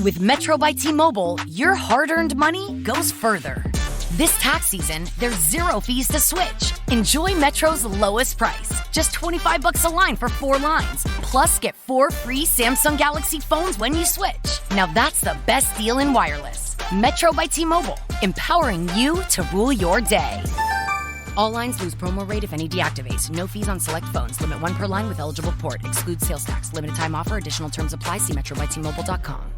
With Metro by T-Mobile, your hard-earned money goes further. This tax season, there's 0 fees to switch. Enjoy Metro's lowest price, just $25 a line for 4 lines. Plus, get 4 free Samsung Galaxy phones when you switch. Now that's the best deal in wireless. Metro by T-Mobile, empowering you to rule your day. All lines lose promo rate if any deactivates. No fees on select phones. Limit 1 per line with eligible port. Excludes sales tax. Limited time offer. Additional terms apply. See metrobytmobile.com.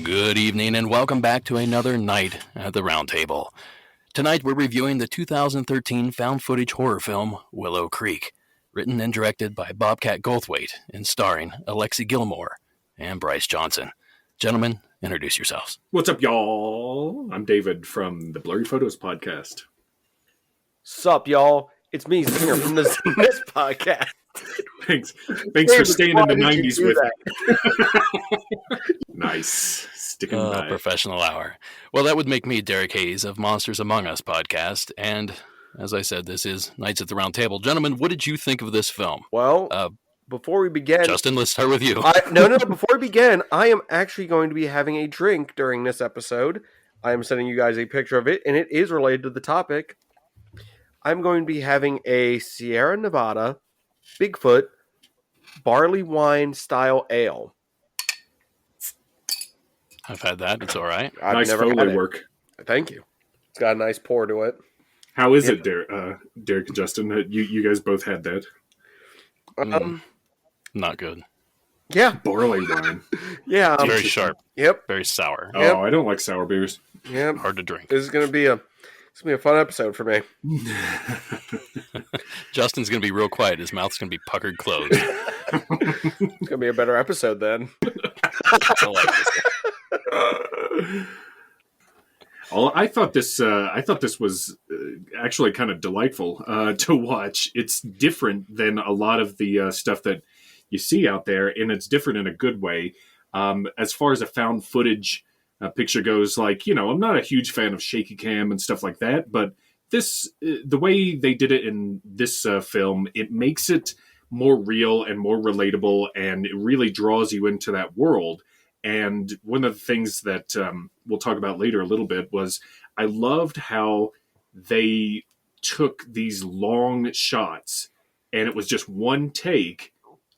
Good evening and welcome back to another night at the Round Table. Tonight we're reviewing the 2013 found footage horror film Willow Creek, written and directed by Bobcat Goldthwait and starring Alexi Gilmore and Bryce Johnson. Gentlemen, introduce yourselves. What's up, y'all? I'm David from the Blurry Photos podcast. Sup, y'all? It's me, Singer from the This podcast. Thanks for staying in the 90s with me. Nice. Sticking by. Professional hour. Well, that would make me Derek Hayes of Monsters Among Us podcast. And as I said, this is Nights at the Round Table. Gentlemen, what did you think of this film? Well, before we begin... Justin, let's start with you. No. Before we begin, I am actually going to be having a drink during this episode. I am sending you guys a picture of it, and it is related to the topic. I'm going to be having a Sierra Nevada Bigfoot barley wine style ale. I've had that. It's all right. I've nice never Foley had it. work. Thank you. It's got a nice pour to it. How is it, Derek and Justin? You guys both had that. Not good. Yeah. Barley wine. Yeah. Very sharp. Yep. Very sour. Oh, Yep. I don't like sour beers. Yep. Hard to drink. This is going to be a fun episode for me. Justin's going to be real quiet. His mouth's going to be puckered closed. It's going to be a better episode then. I like this. I thought this was actually kind of delightful to watch. It's different than a lot of the stuff that you see out there, and it's different in a good way. As far as a found footage picture goes, I'm not a huge fan of shaky cam and stuff like that, but the way they did it in this film, it makes it more real and more relatable, and it really draws you into that world. And one of the things that we'll talk about later a little bit was I loved how they took these long shots, and it was just one take,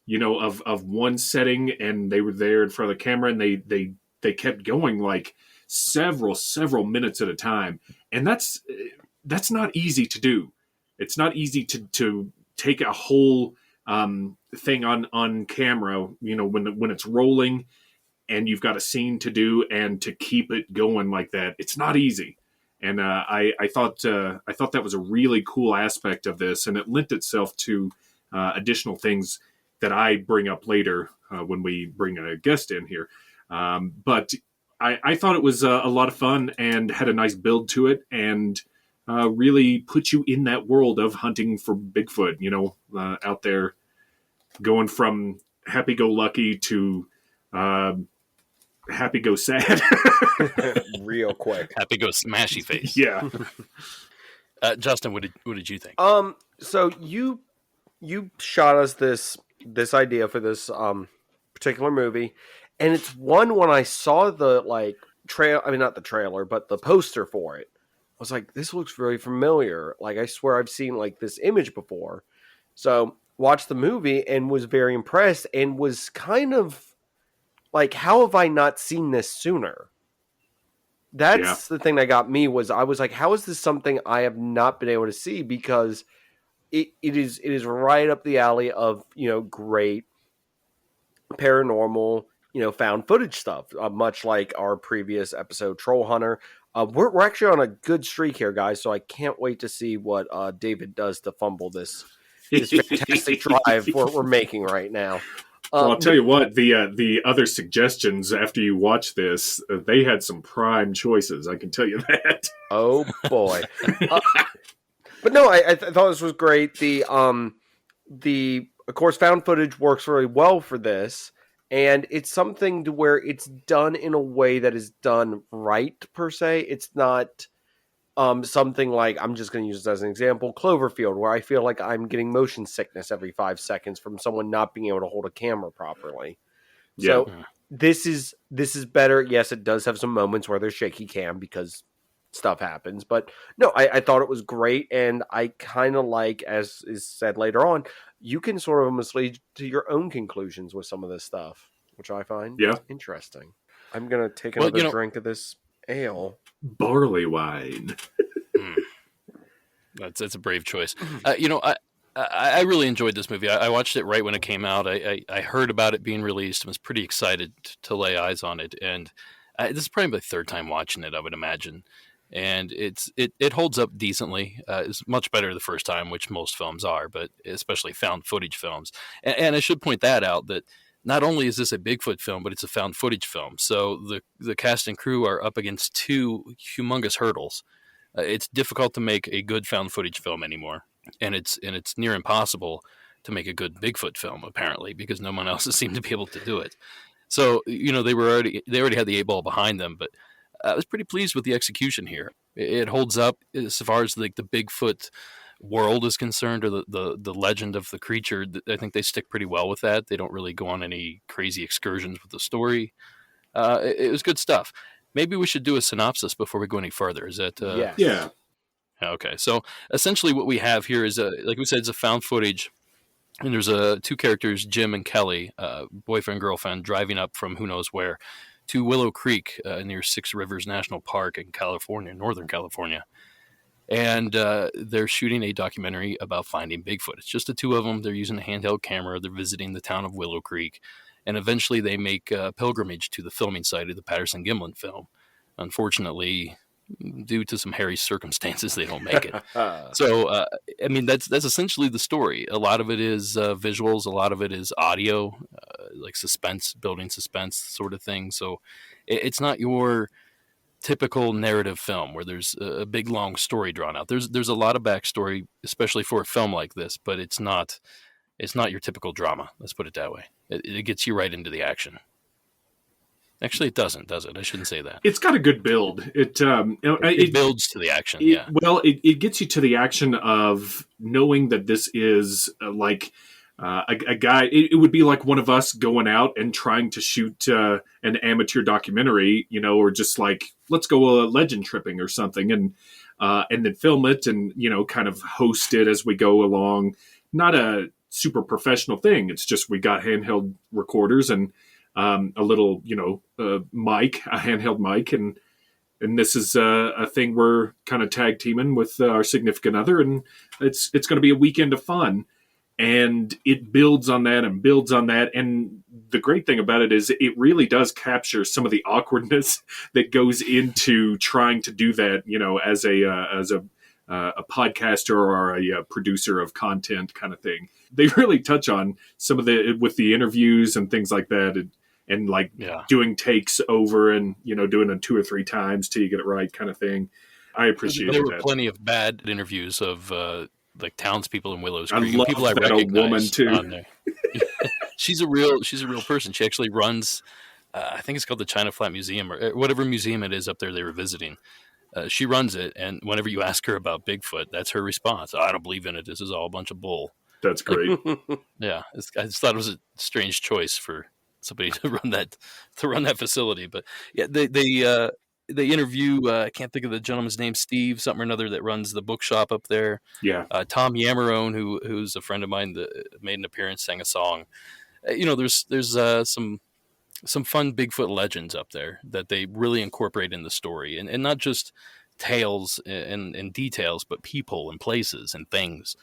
of one setting, and they were there in front of the camera, and they kept going like several minutes at a time. And that's not easy to do. It's not easy to take a whole thing on camera, when it's rolling and you've got a scene to do, and to keep it going like that. It's not easy. And I thought that was a really cool aspect of this, and it lent itself to additional things that I bring up later when we bring a guest in here. But I thought it was a lot of fun and had a nice build to it, and really put you in that world of hunting for Bigfoot, out there going from happy-go-lucky to happy-go-sad. Real quick. Happy-go-smashy face. Yeah. Justin, what did you think? So you shot us this idea for this particular movie, and it's one when I saw the not the trailer, but the poster for it, I was like, this looks very familiar. Like, I swear I've seen this image before. So watched the movie and was very impressed, and was kind of like, how have I not seen this sooner? That's the thing that got me. I was like, how is this something I have not been able to see? Because it is right up the alley of, great paranormal, found footage stuff, much like our previous episode, Troll Hunter. We're actually on a good streak here, guys, so I can't wait to see what David does to fumble this fantastic drive we're making right now. Well, I'll tell you what, the other suggestions after you watch this, they had some prime choices. I can tell you that. Oh boy. But no, I thought this was great. Of course, found footage works really well for this, and it's something to where it's done in a way that is done right, per se. It's not something like, I'm just going to use this as an example, Cloverfield, where I feel like I'm getting motion sickness every 5 seconds from someone not being able to hold a camera properly. Yeah. So this is better. Yes, it does have some moments where there's shaky cam because stuff happens, but no, I thought it was great, and I kind of like, as is said later on, you can sort of almost lead to your own conclusions with some of this stuff, which I find interesting. I'm gonna take another drink of this ale. Barley wine. That's a brave choice. I really enjoyed this movie. I watched it right when it came out. I heard about it being released and was pretty excited to lay eyes on it. And this is probably my third time watching it, I would imagine. And it holds up decently. It's much better the first time, which most films are, but especially found footage films. And I should point that out, that not only is this a Bigfoot film, but it's a found footage film. So the cast and crew are up against two humongous hurdles. It's difficult to make a good found footage film anymore, and it's near impossible to make a good Bigfoot film, apparently, because no one else has seemed to be able to do it. So they already had the 8 ball behind them, but I was pretty pleased with the execution here. It holds up as far as like the Bigfoot world is concerned, or the legend of the creature. I think they stick pretty well with that. They don't really go on any crazy excursions with the story. It was good stuff. Maybe we should do a synopsis before we go any further. Is that? Yes. Yeah. Okay. So essentially what we have here is, like we said, it's a found footage. And there's two characters, Jim and Kelly, boyfriend and girlfriend, driving up from who knows where to Willow Creek near Six Rivers National Park in California, Northern California. And they're shooting a documentary about finding Bigfoot. It's just the two of them. They're using a handheld camera. They're visiting the town of Willow Creek. And eventually they make a pilgrimage to the filming site of the Patterson-Gimlin film. Unfortunately, due to some hairy circumstances, they don't make it. So, that's essentially the story. A lot of it is visuals. A lot of it is audio, like suspense, building suspense sort of thing. So it's not your typical narrative film where there's a big, long story drawn out. There's a lot of backstory, especially for a film like this, but it's not your typical drama. Let's put it that way. It gets you right into the action. Actually, it doesn't, does it? I shouldn't say that. It's got a good build. It builds to the action, yeah. Well, it gets you to the action of knowing that this is a guy. It would be like one of us going out and trying to shoot an amateur documentary, or just like, let's go legend tripping or something, and then film it and, kind of host it as we go along. Not a super professional thing. It's just we got handheld recorders and a little, mic, a handheld mic, and this is a thing we're kind of tag teaming with our significant other, and it's going to be a weekend of fun, and it builds on that and builds on that. And the great thing about it is it really does capture some of the awkwardness that goes into trying to do that, as a podcaster or a producer of content kind of thing. They really touch on some of with the interviews and things like that, and doing takes over and, doing it 2 or 3 times till you get it right kind of thing. I appreciate that. There were plenty of bad interviews of townspeople in Willow Creek. I love people I that recognize woman too. On there. She's a real person. She actually runs, I think it's called the China Flat Museum or whatever museum it is up there they were visiting. She runs it, and whenever you ask her about Bigfoot, that's her response. I don't believe in it. This is all a bunch of bull. That's great. Yeah, I just thought it was a strange choice for somebody to run that facility. But yeah, they interview. I can't think of the gentleman's name, Steve something or another, that runs the bookshop up there. Yeah, Tom Yamarone, who's a friend of mine, that made an appearance, sang a song. There's some fun Bigfoot legends up there that they really incorporate in the story, and not just tales and details, but people and places and things.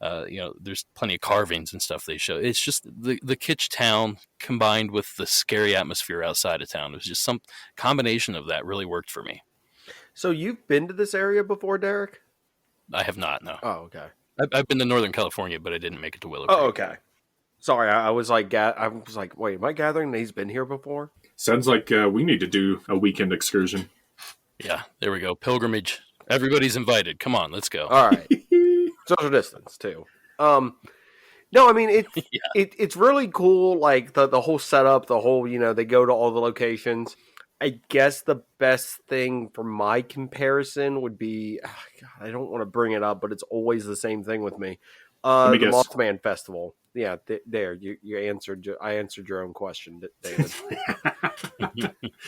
There's plenty of carvings and stuff they show. It's just the kitsch town combined with the scary atmosphere outside of town. It was just some combination of that really worked for me. So you've been to this area before, Derek? I have not, no. Oh, okay. I've been to Northern California, but I didn't make it to Willow Creek. Oh, okay. Sorry, I was like, wait, am I gathering that he's been here before? Sounds like we need to do a weekend excursion. Yeah, there we go. Pilgrimage. Everybody's invited. Come on, let's go. All right. Social distance too. No, I mean it's really cool. Like the whole setup, the whole they go to all the locations. I guess the best thing for my comparison would be, God, I don't want to bring it up, but it's always the same thing with me. The guess. Mothman Festival. Yeah, there you answered. I answered your own question, David.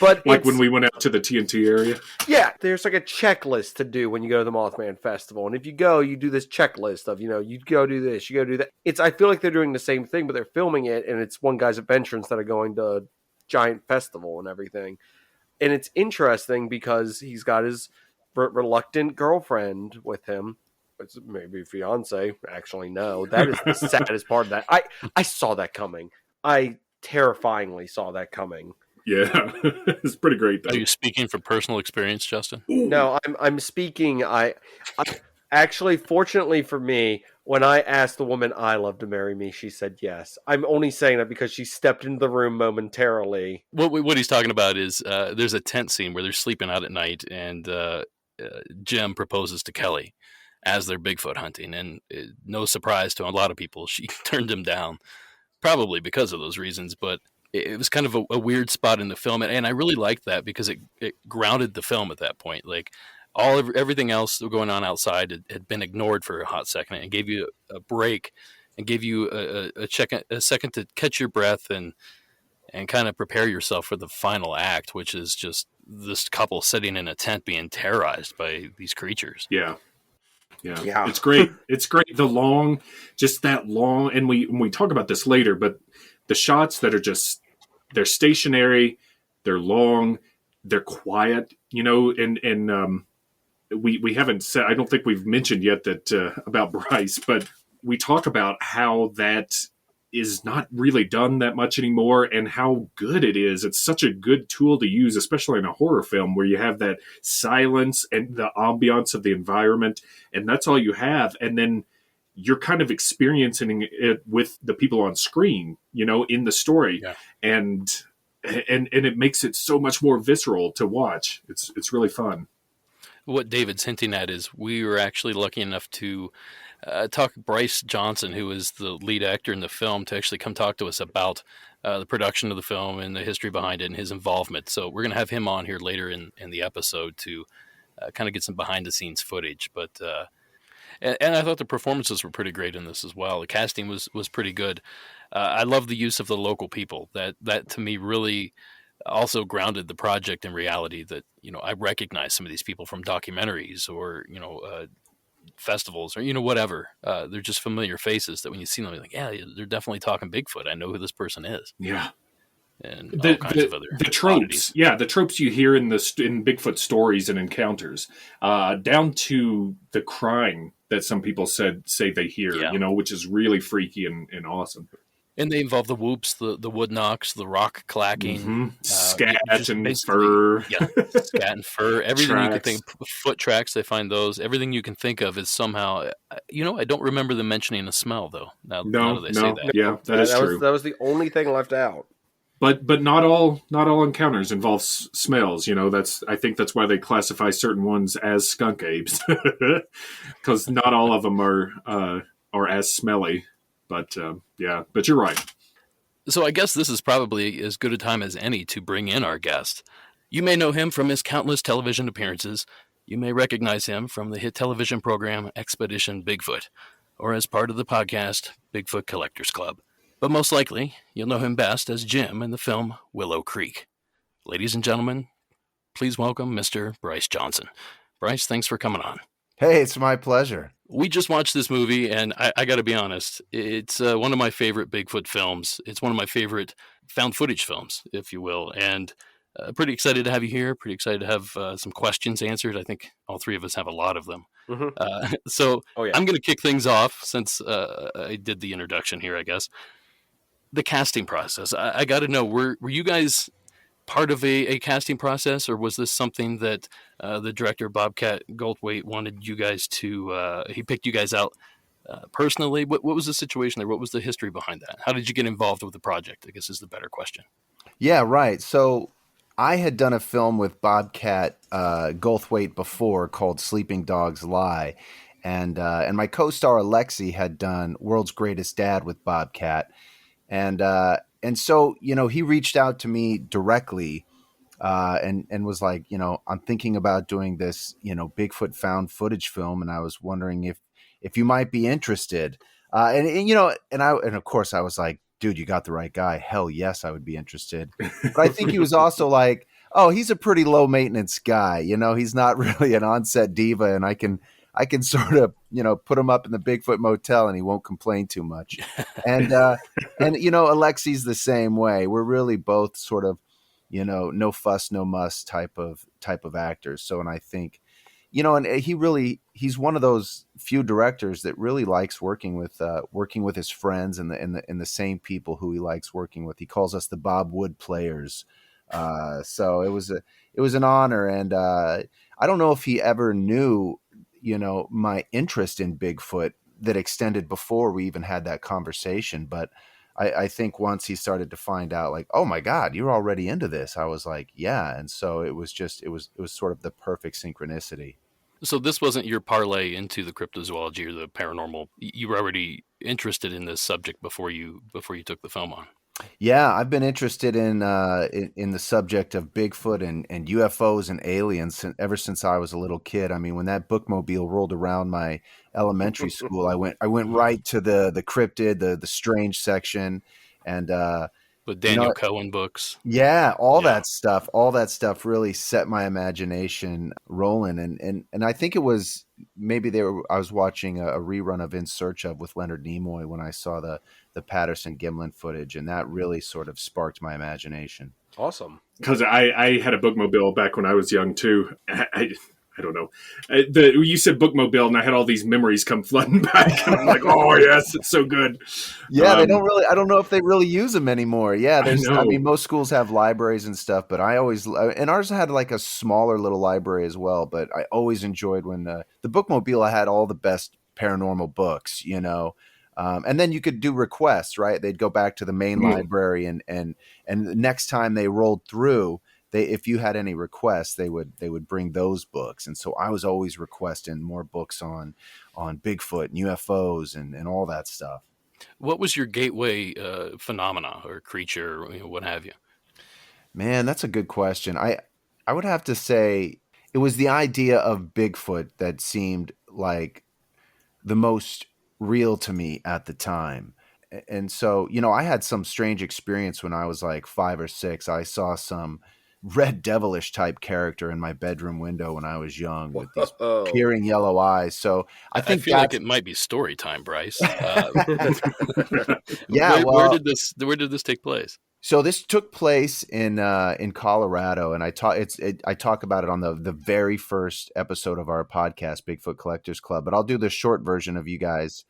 But like when we went out to the TNT area. Yeah, there's like a checklist to do when you go to the Mothman Festival, and if you go, you do this checklist of you go do this, you go do that. I feel like they're doing the same thing, but they're filming it, and it's one guy's adventure instead of going to a giant festival and everything. And it's interesting because he's got his reluctant girlfriend with him. It's maybe fiance. Actually, no. That is the saddest part of that. I saw that coming. I terrifyingly saw that coming. Yeah, it's pretty great, though. Are you speaking from personal experience, Justin? No, I'm speaking. I actually, fortunately for me, when I asked the woman I love to marry me, she said yes. I'm only saying that because she stepped into the room momentarily. What he's talking about is there's a tent scene where they're sleeping out at night, and Jim proposes to Kelly as they're Bigfoot hunting, and no surprise to a lot of people, she turned him down, probably because of those reasons, but it was kind of a weird spot in the film, and I really liked that because it grounded the film at that point. Like everything else going on outside had been ignored for a hot second, and gave you a break and gave you a second to catch your breath and kind of prepare yourself for the final act, which is just this couple sitting in a tent being terrorized by these creatures. Yeah. It's great. It's great. That long, and we talk about this later, but the shots that are they're stationary, they're long, they're quiet, and we haven't said, I don't think we've mentioned yet that about Bryce, but we talk about how that is not really done that much anymore and how good it is. It's such a good tool to use, especially in a horror film where you have that silence and the ambiance of the environment, and that's all you have. And then you're kind of experiencing it with the people on screen, in the story. Yeah. And it makes it so much more visceral to watch. It's really fun. What David's hinting at is we were actually lucky enough to talk Bryce Johnson, who is the lead actor in the film, to actually come talk to us about the production of the film and the history behind it and his involvement. So we're going to have him on here later in the episode to kind of get some behind-the-scenes footage. But and I thought the performances were pretty great in this as well. The casting was pretty good. I love the use of the local people. That to me really also grounded the project in reality. That I recognize some of these people from documentaries or festivals or whatever. They're just familiar faces that when you see them, you're like, yeah, they're definitely talking Bigfoot. I know who this person is. Yeah. And all kinds of other tropes. oddities. Yeah, the tropes you hear in Bigfoot stories and encounters, down to the crying that some people say they hear, which is really freaky and awesome. And they involve the whoops, the wood knocks, the rock clacking, scat and fur. Yeah, scat and fur. Everything you can think of, foot tracks, they find those. Everything you can think of is somehow, I don't remember them mentioning a smell, though. Now that they say that. Yeah, that is true. That was the only thing left out. But not all encounters involve smells. I think that's why they classify certain ones as skunk apes, because not all of them are as smelly. But but you're right. So I guess this is probably as good a time as any to bring in our guest. You may know him from his countless television appearances. You may recognize him from the hit television program Expedition Bigfoot, or as part of the podcast Bigfoot Collectors Club. But most likely, you'll know him best as Jim in the film Willow Creek. Ladies and gentlemen, please welcome Mr. Bryce Johnson. Bryce, thanks for coming on. Hey, it's my pleasure. We just watched this movie, and I got to be honest, it's one of my favorite Bigfoot films. It's one of my favorite found footage films, if you will, and pretty excited to have you here, pretty excited to have some questions answered. I think all three of us have a lot of them. Mm-hmm. I'm going to kick things off since I did the introduction here, I guess. The casting process. I got to know, were you guys part of a casting process, or was this something that the director, Bobcat Goldthwait, wanted you guys to, he picked you guys out personally, what was the situation there? What was the history behind that? How did you get involved with the project, I guess is the better question. Yeah, right. So I had done a film with Bobcat Goldthwait before called Sleeping Dogs Lie. And my co-star Alexi had done World's Greatest Dad with Bobcat. And so, he reached out to me directly and was like, I'm thinking about doing this, Bigfoot found footage film, and I was wondering if you might be interested. And of course I was like, dude, you got the right guy. Hell yes, I would be interested. But I think he was also like, oh, he's a pretty low maintenance guy. He's not really an on-set diva, and I can sort of, put him up in the Bigfoot motel and he won't complain too much. And Alexi's the same way. We're really both sort of, no fuss, no muss type of actors. So, and I think, and he's one of those few directors that really likes working with his friends and the same people who he likes working with. He calls us the Bob Wood players. So it was an honor. And I don't know if he ever knew, my interest in Bigfoot that extended before we even had that conversation. But I think once he started to find out, like, oh my God, you're already into this, I was like, yeah. And so it was sort of the perfect synchronicity. So this wasn't your parlay into the cryptozoology or the paranormal. You were already interested in this subject before you took the film on. Yeah, I've been interested in the subject of Bigfoot and UFOs and aliens ever since I was a little kid. I mean, when that bookmobile rolled around my elementary school, I went right to the cryptid, the strange section, and with Daniel Cohen books. Yeah, that stuff really set my imagination rolling. And I think it was maybe I was watching a rerun of In Search of with Leonard Nimoy when I saw the Patterson Gimlin footage, and that really sort of sparked my imagination. Awesome. Because I had a bookmobile back when I was young too. I don't know. You said bookmobile, and I had all these memories come flooding back. And I'm like, oh yes, it's so good. Yeah, they don't really. I don't know if they really use them anymore. Yeah, I mean, most schools have libraries and stuff, but and ours had like a smaller little library as well. But I always enjoyed when the bookmobile had all the best paranormal books, and then you could do requests, right? They'd go back to the main library, and the next time they rolled through, if you had any requests, they would bring those books. And so I was always requesting more books on Bigfoot and UFOs and all that stuff. What was your gateway phenomena or creature, or what have you? Man, that's a good question. I would have to say it was the idea of Bigfoot that seemed like the most real to me at the time. And so, I had some strange experience when I was like 5 or 6. I saw some red devilish type character in my bedroom window when I was young with these peering yellow eyes. So I feel like it might be story time, Bryce. Yeah. Where did this take place? So this took place in Colorado, and I talk about it on the very first episode of our podcast, Bigfoot Collectors Club. But I'll do the short version of you guys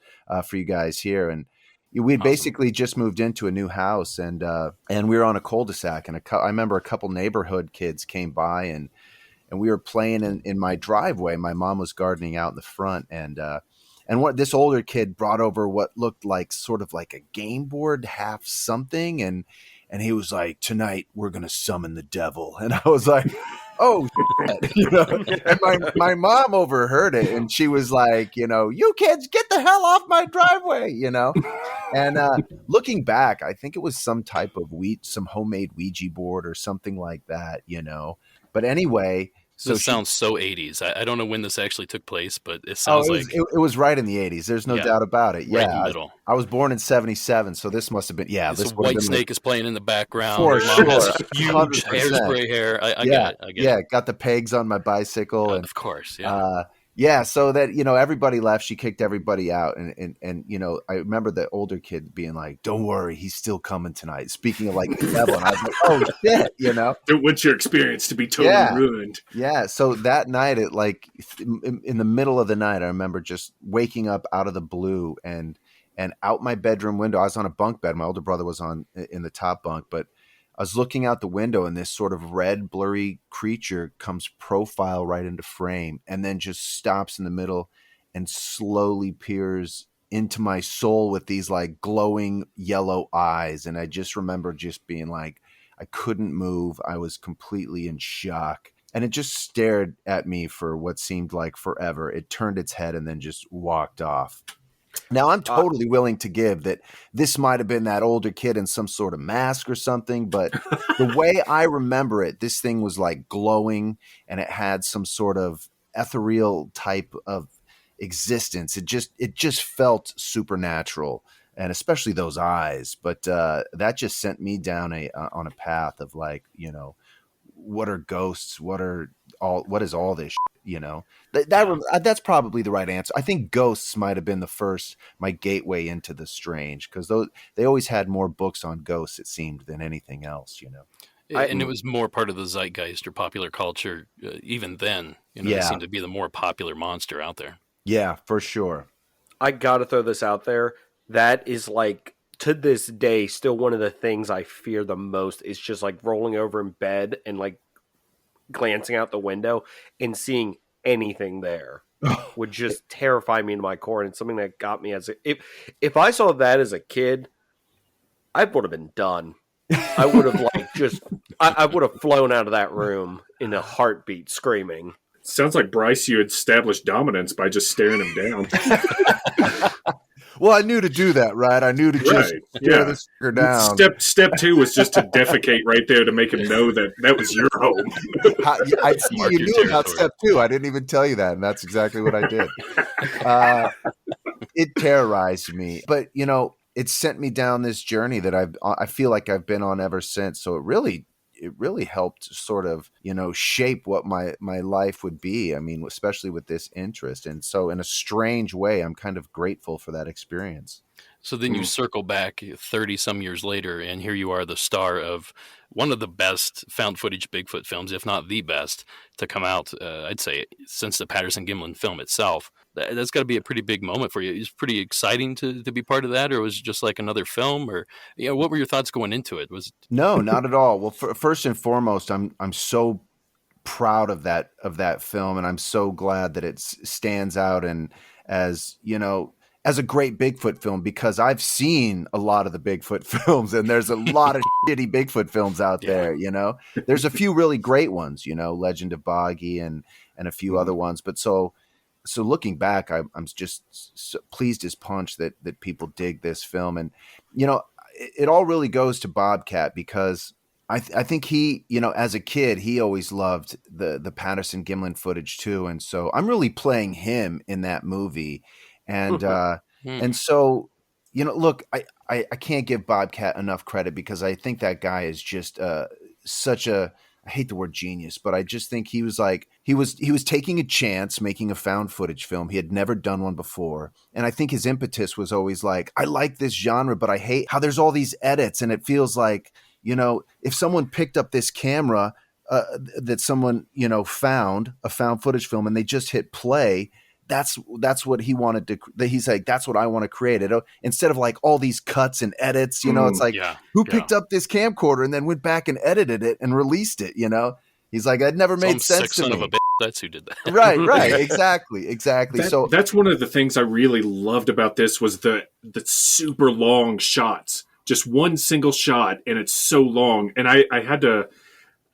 for you guys here. And we had basically just moved into a new house, and we were on a cul-de-sac, and I remember a couple neighborhood kids came by, and we were playing in my driveway. My mom was gardening out in the front, and what this older kid brought over what looked like sort of like a game board, half something, and he was like, "Tonight we're gonna summon the devil," and I was like, "Oh shit," And my mom overheard it, and she was like, "You kids, get the hell off my driveway," And looking back, I think it was some type of some homemade Ouija board or something like that, But anyway. So this sounds so 80s. I don't know when this actually took place, but it sounds it was right in the 80s. There's no doubt about it. Yeah, right in the middle. I was born in 77, so this must have been this White Snake is playing in the background. For sure, huge hairspray hair. I get it. Yeah, got the pegs on my bicycle, and of course, so that everybody left. She kicked everybody out, and I remember the older kid being like, "Don't worry, he's still coming tonight." Speaking of like the devil, and I was like, "Oh shit," Don't want your experience to be totally ruined. Yeah. So that night, in the middle of the night, I remember just waking up out of the blue and out my bedroom window. I was on a bunk bed. My older brother was in the top bunk, but I was looking out the window, and this sort of red, blurry creature comes profile right into frame, and then just stops in the middle and slowly peers into my soul with these like glowing yellow eyes. And I just remember just being like, I couldn't move. I was completely in shock. And it just stared at me for what seemed like forever. It turned its head and then just walked off. Now, I'm totally willing to give that this might have been that older kid in some sort of mask or something, but the way I remember it, this thing was like glowing and it had some sort of ethereal type of existence. It just felt supernatural, and especially those eyes. But that just sent me down on a path of like, what are ghosts? What is all this shit, that's probably the right answer. I think ghosts might have been my gateway into the strange, because they always had more books on ghosts, it seemed, than anything else, And it was more part of the zeitgeist or popular culture even then. It seemed to be the more popular monster out there. Yeah, for sure. I gotta throw this out there. That is like, to this day, still one of the things I fear the most is just like rolling over in bed and like glancing out the window and seeing anything there would just terrify me to my core. And it's something that got me if I saw that as a kid, I would have been done. I would have I would have flown out of that room in a heartbeat screaming. Sounds like, Bryce, you established dominance by just staring him down. Well, I knew to do that, right? I knew to just stare this sucker down. Step 2 was just to defecate right there to make him know that was your home. I see you knew about step 2. I didn't even tell you that, and that's exactly what I did. It terrorized me, but it sent me down this journey that I feel like I've been on ever since. So it really helped sort of, shape what my life would be. I mean, especially with this interest. And so in a strange way, I'm kind of grateful for that experience. So then you circle back 30 some years later, and here you are, the star of one of the best found footage Bigfoot films, if not the best, to come out, I'd say, since the Patterson-Gimlin film itself. That's got to be a pretty big moment for you. It's pretty exciting to be part of that, or was it just like another film? Or what were your thoughts going into it? No, not at all. Well, first and foremost, I'm so proud of that film, and I'm so glad that it stands out and as a great Bigfoot film, because I've seen a lot of the Bigfoot films, and there's a lot of shitty Bigfoot films out there. There's a few really great ones, Legend of Boggy and a few other ones. But so looking back, I'm just so pleased as punch that people dig this film. And, it all really goes to Bobcat, because I think he, as a kid, he always loved the Patterson-Gimlin footage too. And so I'm really playing him in that movie. And and so, look, I can't give Bobcat enough credit, because I think that guy is just such a, I hate the word genius, but I just think he was taking a chance making a found footage film. He had never done one before. And I think his impetus was always like, I like this genre, but I hate how there's all these edits. And it feels like, if someone picked up this camera that someone, found a found footage film, and they just hit play, that's what he wanted to. He's like, that's what I want to create. It instead of like all these cuts and edits. It's like, who picked up this camcorder and then went back and edited it and released it? He's like, I'd never made sense to me. Son of a bitch, that's who did that. Right, exactly. So that's one of the things I really loved about this was the super long shots. Just one single shot, and it's so long. And I had to.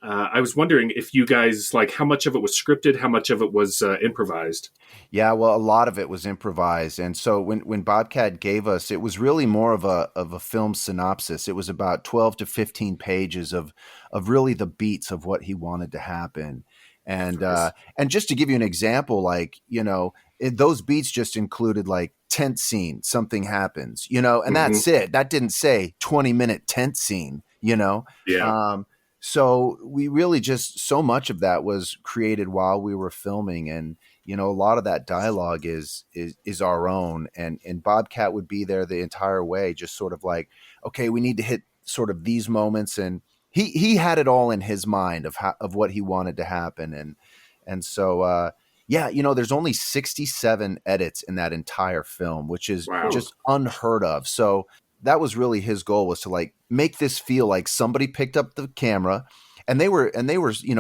I was wondering if you guys, like, how much of it was scripted, how much of it was improvised? Yeah, well, a lot of it was improvised. And so when Bobcat gave us, it was really more of a film synopsis. It was about 12 to 15 pages of really the beats of what he wanted to happen. And and just to give you an example, like, those beats just included like tent scene, something happens, and that's it. That didn't say 20-minute tent scene, Yeah. So we really just, so much of that was created while we were filming. And, a lot of that dialogue is our own. And Bobcat would be there the entire way, just sort of like, okay, we need to hit sort of these moments. And he had it all in his mind of what he wanted to happen. And so, there's only 67 edits in that entire film, which is just unheard of. So that was really his goal, was to like make this feel like somebody picked up the camera, and they were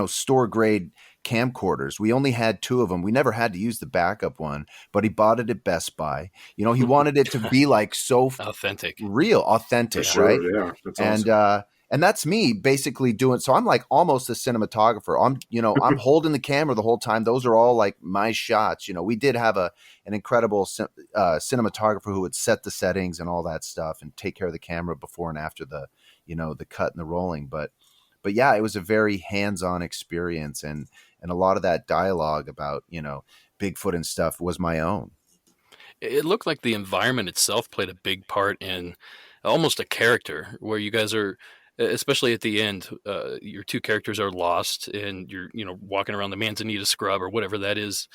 store grade camcorders. We only had 2 of them. We never had to use the backup one, but he bought it at Best Buy. You know, he wanted it to be like so authentic, authentic, sure, right? Yeah, that's awesome. And that's me basically doing. So I'm like almost a cinematographer. I'm holding the camera the whole time. Those are all like my shots. You know, we did have an incredible cinematographer who would set the settings and all that stuff and take care of the camera before and after the cut and the rolling. But yeah, it was a very hands-on experience, and a lot of that dialogue about, Bigfoot and stuff was my own. It looked like the environment itself played a big part in almost a character, where you guys are, especially at the end, your 2 characters are lost and you're, walking around the Manzanita scrub or whatever that is.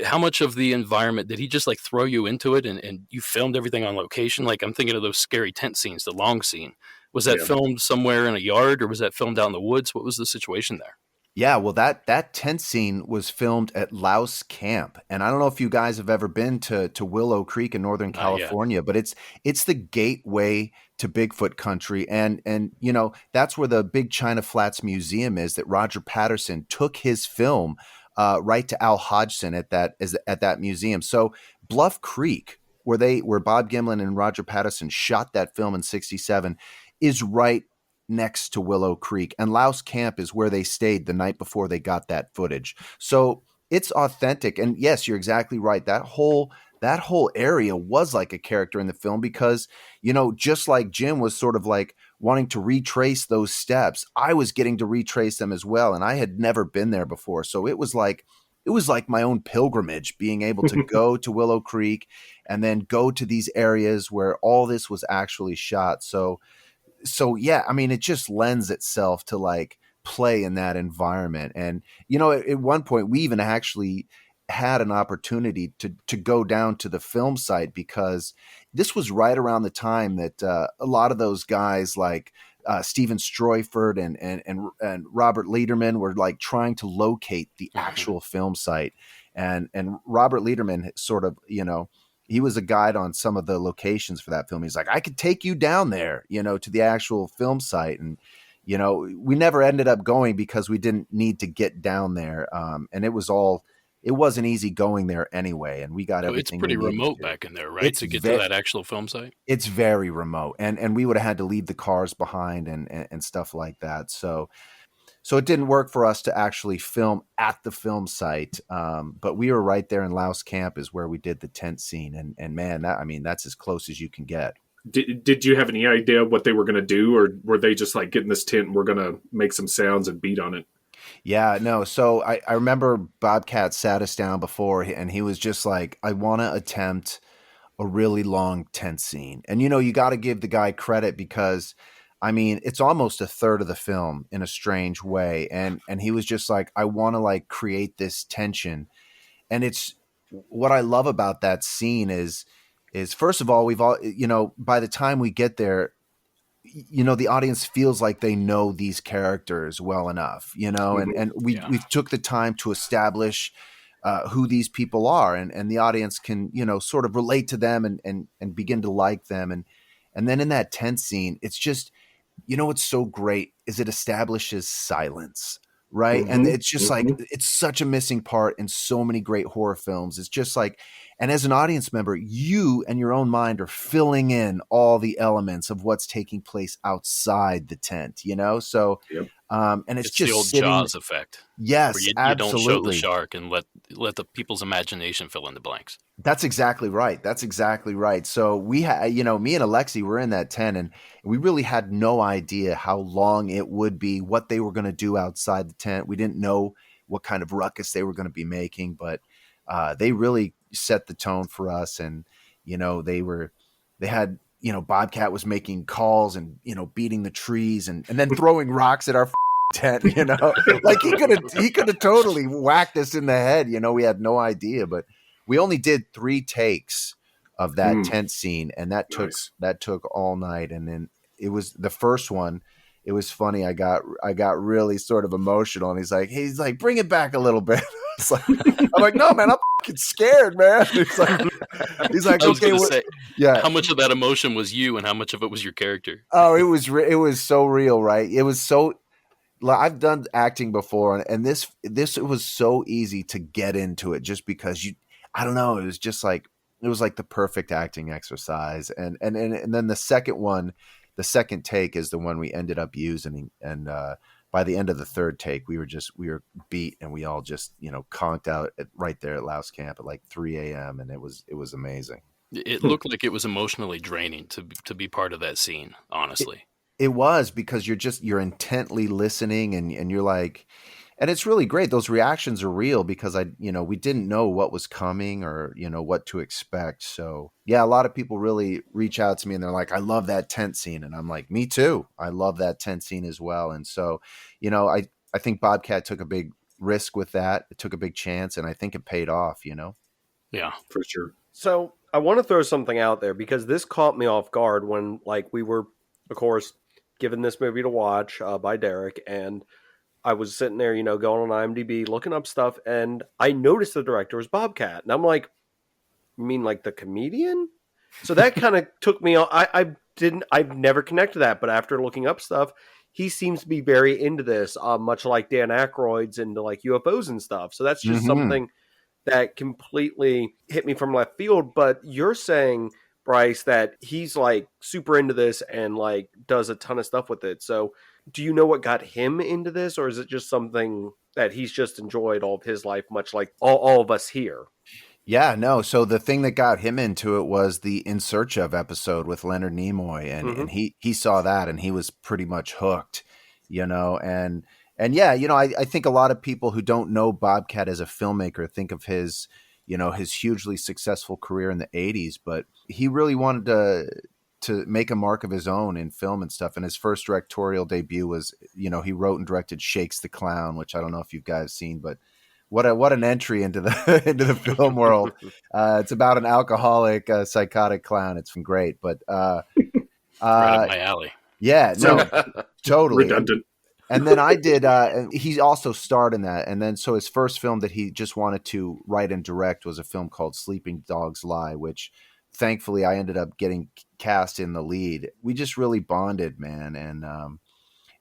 How much of the environment did he just like throw you into it, and you filmed everything on location? Like, I'm thinking of those scary tent scenes, the long scene. Was that filmed somewhere in a yard, or was that filmed out in the woods? What was the situation there? Yeah, well, that tent scene was filmed at Louse Camp, and I don't know if you guys have ever been to Willow Creek in Northern California, but it's the gateway to Bigfoot country, and that's where the Big China Flats Museum is. That Roger Patterson took his film right to Al Hodgson at that museum. So Bluff Creek, where Bob Gimlin and Roger Patterson shot that film in '67, is right next to Willow Creek, and Louse Camp is where they stayed the night before they got that footage. So it's authentic. And yes, you're exactly right. That whole area was like a character in the film, because, just like Jim was sort of like wanting to retrace those steps, I was getting to retrace them as well. And I had never been there before. So it was like my own pilgrimage, being able to go to Willow Creek and then go to these areas where all this was actually shot. So yeah, I mean, it just lends itself to like play in that environment. And, at one point we even actually had an opportunity to go down to the film site, because this was right around the time that a lot of those guys like Steven Stroyford and Robert Lederman were like trying to locate the actual film site. And Robert Lederman sort of, he was a guide on some of the locations for that film. He's like, I could take you down there, to the actual film site. And, we never ended up going because we didn't need to get down there. And it wasn't easy going there anyway. And we got everything. It's pretty remote back in there, right? To get to that actual film site. It's very remote. And we would have had to leave the cars behind and stuff like that. So it didn't work for us to actually film at the film site. But we were right there in Louse Camp is where we did the tent scene. And man, that's as close as you can get. Did you have any idea what they were going to do, or were they just like, get in this tent and we're going to make some sounds and beat on it? Yeah, no. So I remember Bobcat sat us down before, and he was just like, I want to attempt a really long tent scene. And, you got to give the guy credit, because it's almost a third of the film in a strange way. And he was just like, I want to like create this tension. And it's what I love about that scene is first of all, we've all, by the time we get there, the audience feels like they know these characters well enough, and we took the time to establish who these people are, and the audience can, sort of relate to them and begin to like them. And then in that tent scene, it's just, what's so great is it establishes silence, right? Mm-hmm. And it's just like, it's such a missing part in so many great horror films. It's just like, and as an audience member, you and your own mind are filling in all the elements of what's taking place outside the tent, So, and it's just the old Jaws effect. Yes, where you absolutely. You don't show the shark and let the people's imagination fill in the blanks. That's exactly right. So we had, me and Alexi were in that tent, and we really had no idea how long it would be, what they were going to do outside the tent. We didn't know what kind of ruckus they were going to be making, but they really set the tone for us. And, they had, Bobcat was making calls and, beating the trees and then throwing rocks at our tent, like he could have totally whacked us in the head. We had no idea, but we only did 3 takes of that tent scene, and that took all night. And then it was the first one. It was funny. I got really sort of emotional, and he's like, bring it back a little bit. I'm like, no, man, I'm fucking scared, man. He's like, okay, yeah. How much of that emotion was you, and how much of it was your character? Oh, it was so real, right? It was so. I've done acting before, and this it was so easy to get into it just because I don't know, it was like the perfect acting exercise. And then the second take is the one we ended up using, and by the end of the third take, we were beat, and we all just conked out right there at Louse Camp at like 3 a.m. and it was amazing. It looked like it was emotionally draining to be part of that scene, honestly. It was, because you're intently listening, and you're like, and it's really great. Those reactions are real because we didn't know what was coming or, what to expect. So yeah, a lot of people really reach out to me and they're like, I love that tent scene. And I'm like, me too. I love that tent scene as well. And so, I think Bobcat took a big risk with that. It took a big chance, and I think it paid off, Yeah, For sure. So I want to throw something out there because this caught me off guard when, like, we were, of course, given this movie to watch by Derek, and I was sitting there, going on IMDb, looking up stuff, and I noticed the director was Bobcat, and I'm like, you mean like the comedian? So that kind of took me on. I've never connected that, but after looking up stuff, he seems to be very into this, much like Dan Aykroyd's into like UFOs and stuff. So that's just something that completely hit me from left field. But you're saying, Bryce, that he's like super into this and like does a ton of stuff with it. So do you know what got him into this, or is it just something that he's just enjoyed all of his life, much like all of us here? Yeah, no. So the thing that got him into it was the In Search Of episode with Leonard Nimoy, and he saw that and he was pretty much hooked, and yeah, I think a lot of people who don't know Bobcat as a filmmaker think of his hugely successful career in the 80s, but he really wanted to make a mark of his own in film and stuff. And his first directorial debut was, he wrote and directed Shakes the Clown, which I don't know if you guys seen, but what an entry into the into the film world. It's about an alcoholic, psychotic clown. It's great, but right up my alley. Yeah, no, totally Redundant. And then I did, and he also starred in that. And then so his first film that he just wanted to write and direct was a film called Sleeping Dogs Lie, which thankfully I ended up getting cast in the lead. We just really bonded, man.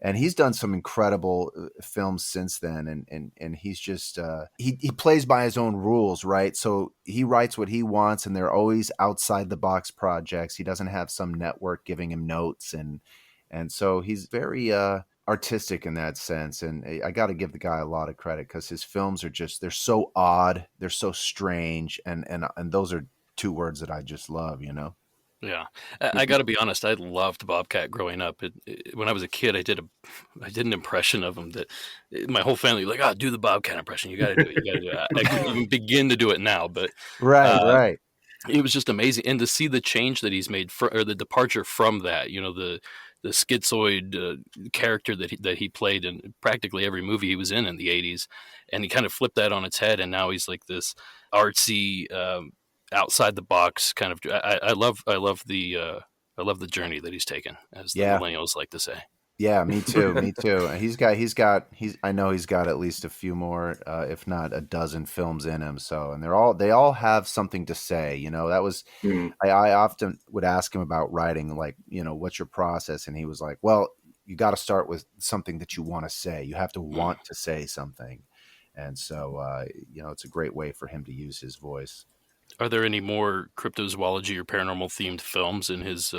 And he's done some incredible films since then. And he's just, he plays by his own rules, right? So he writes what he wants, and they're always outside the box projects. He doesn't have some network giving him notes. And so he's very, artistic in that sense, and I got to give the guy a lot of credit because his films are they're so odd, they're so strange, and those are two words that I just love, Yeah, I got to be honest. I loved Bobcat growing up. When I was a kid, I did an impression of him that my whole family was like, do the Bobcat impression. You got to do it. You got to do it. I can't even begin to do it now, but right. It was just amazing, and to see the change that he's made, or the departure from that, the schizoid character that he played in practically every movie he was in the 80s, and he kind of flipped that on its head, and now he's like this artsy, outside the box kind of. I love the journey that he's taken, as the millennials like to say. Yeah, me too. I know he's got at least a few more, if not a dozen films in him. So, and they all have something to say, that was, I often would ask him about writing, like, what's your process? And he was like, well, you got to start with something that you want to say. You have to want to say something. And so, it's a great way for him to use his voice. Are there any more cryptozoology or paranormal themed films in his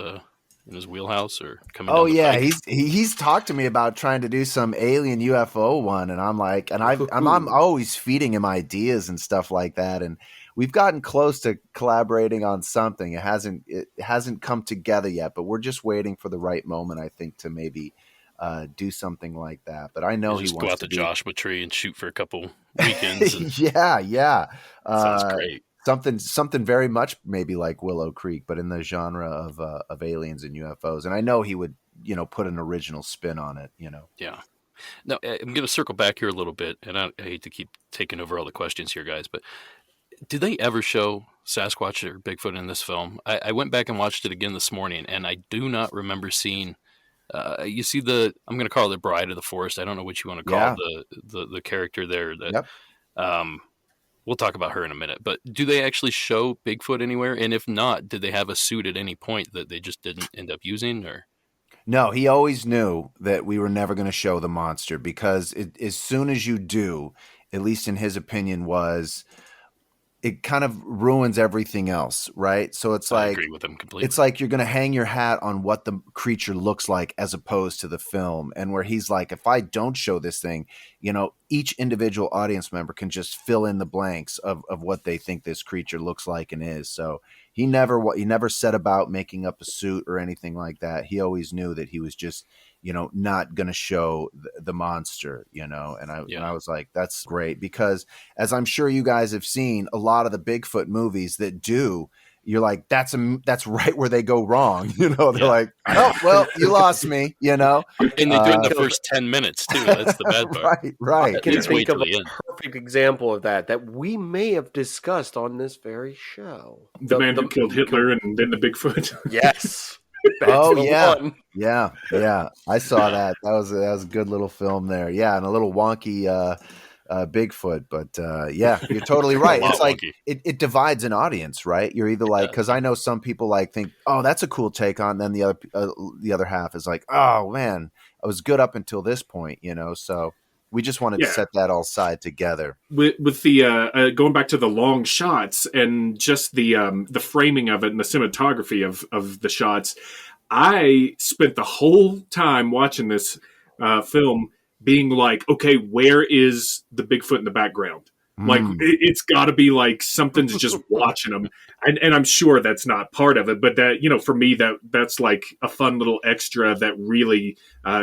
wheelhouse or coming? Oh yeah, he's talked to me about trying to do some alien UFO one, and I'm like, and I'm always feeding him ideas and stuff like that, and we've gotten close to collaborating on something. It hasn't come together yet, but we're just waiting for the right moment, I think, to maybe do something like that. But I know he wants go out to the Joshua Tree and shoot for a couple weekends. And... yeah. Sounds great. Something very much maybe like Willow Creek, but in the genre of aliens and UFOs. And I know he would, put an original spin on it, Yeah. Now, I'm going to circle back here a little bit, and I hate to keep taking over all the questions here, guys, but did they ever show Sasquatch or Bigfoot in this film? I went back and watched it again this morning, and I do not remember seeing... you see I'm going to call it the Bride of the Forest. I don't know what you want to call the character there. We'll talk about her in a minute, but do they actually show Bigfoot anywhere? And if not, did they have a suit at any point that they just didn't end up using? Or No, he always knew that we were never going to show the monster because as soon as you do, at least in his opinion, was it kind of ruins everything else, right? So I agree with him completely. it's like you're going to hang your hat on what the creature looks like as opposed to the film. And where he's like, if I don't show this thing, each individual audience member can just fill in the blanks of what they think this creature looks like and is. So he never set about making up a suit or anything like that. He always knew that he was just, not going to show the monster, and I was like, that's great, because as I'm sure you guys have seen, a lot of the Bigfoot movies that do, you're like, that's right where they go wrong. They're like, oh, well, you lost me, And they do it in the first 10 minutes too. That's the bad part. Right. I can Just think wait of till the a end. perfect example of that we may have discussed on this very show. The man who killed Hitler and then the Bigfoot. Yes. Oh That's the yeah. one. Yeah. I saw that. That was a good little film there. Yeah, and a little wonky Bigfoot, but yeah, you're totally right. It's like it divides an audience, right? You're either like, because I know some people like think, oh, that's a cool take on, then the other half is like, oh man, I was good up until this point, So we just wanted to set that all side together. With the going back to the long shots and just the framing of it and the cinematography of the shots, I spent the whole time watching this film being like, okay, where is the Bigfoot in the background? Like, it's got to be like something's just watching them, and I'm sure that's not part of it. But that, for me, that's like a fun little extra that really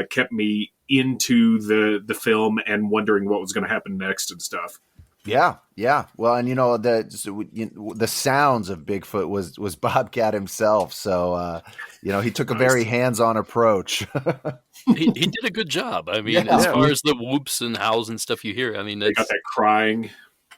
kept me into the film and wondering what was going to happen next and stuff. Yeah. Well, and the sounds of Bigfoot was Bobcat himself, so he took a very hands-on approach. he did a good job. I mean, as far as the whoops and howls and stuff you hear, I mean, they got that crying.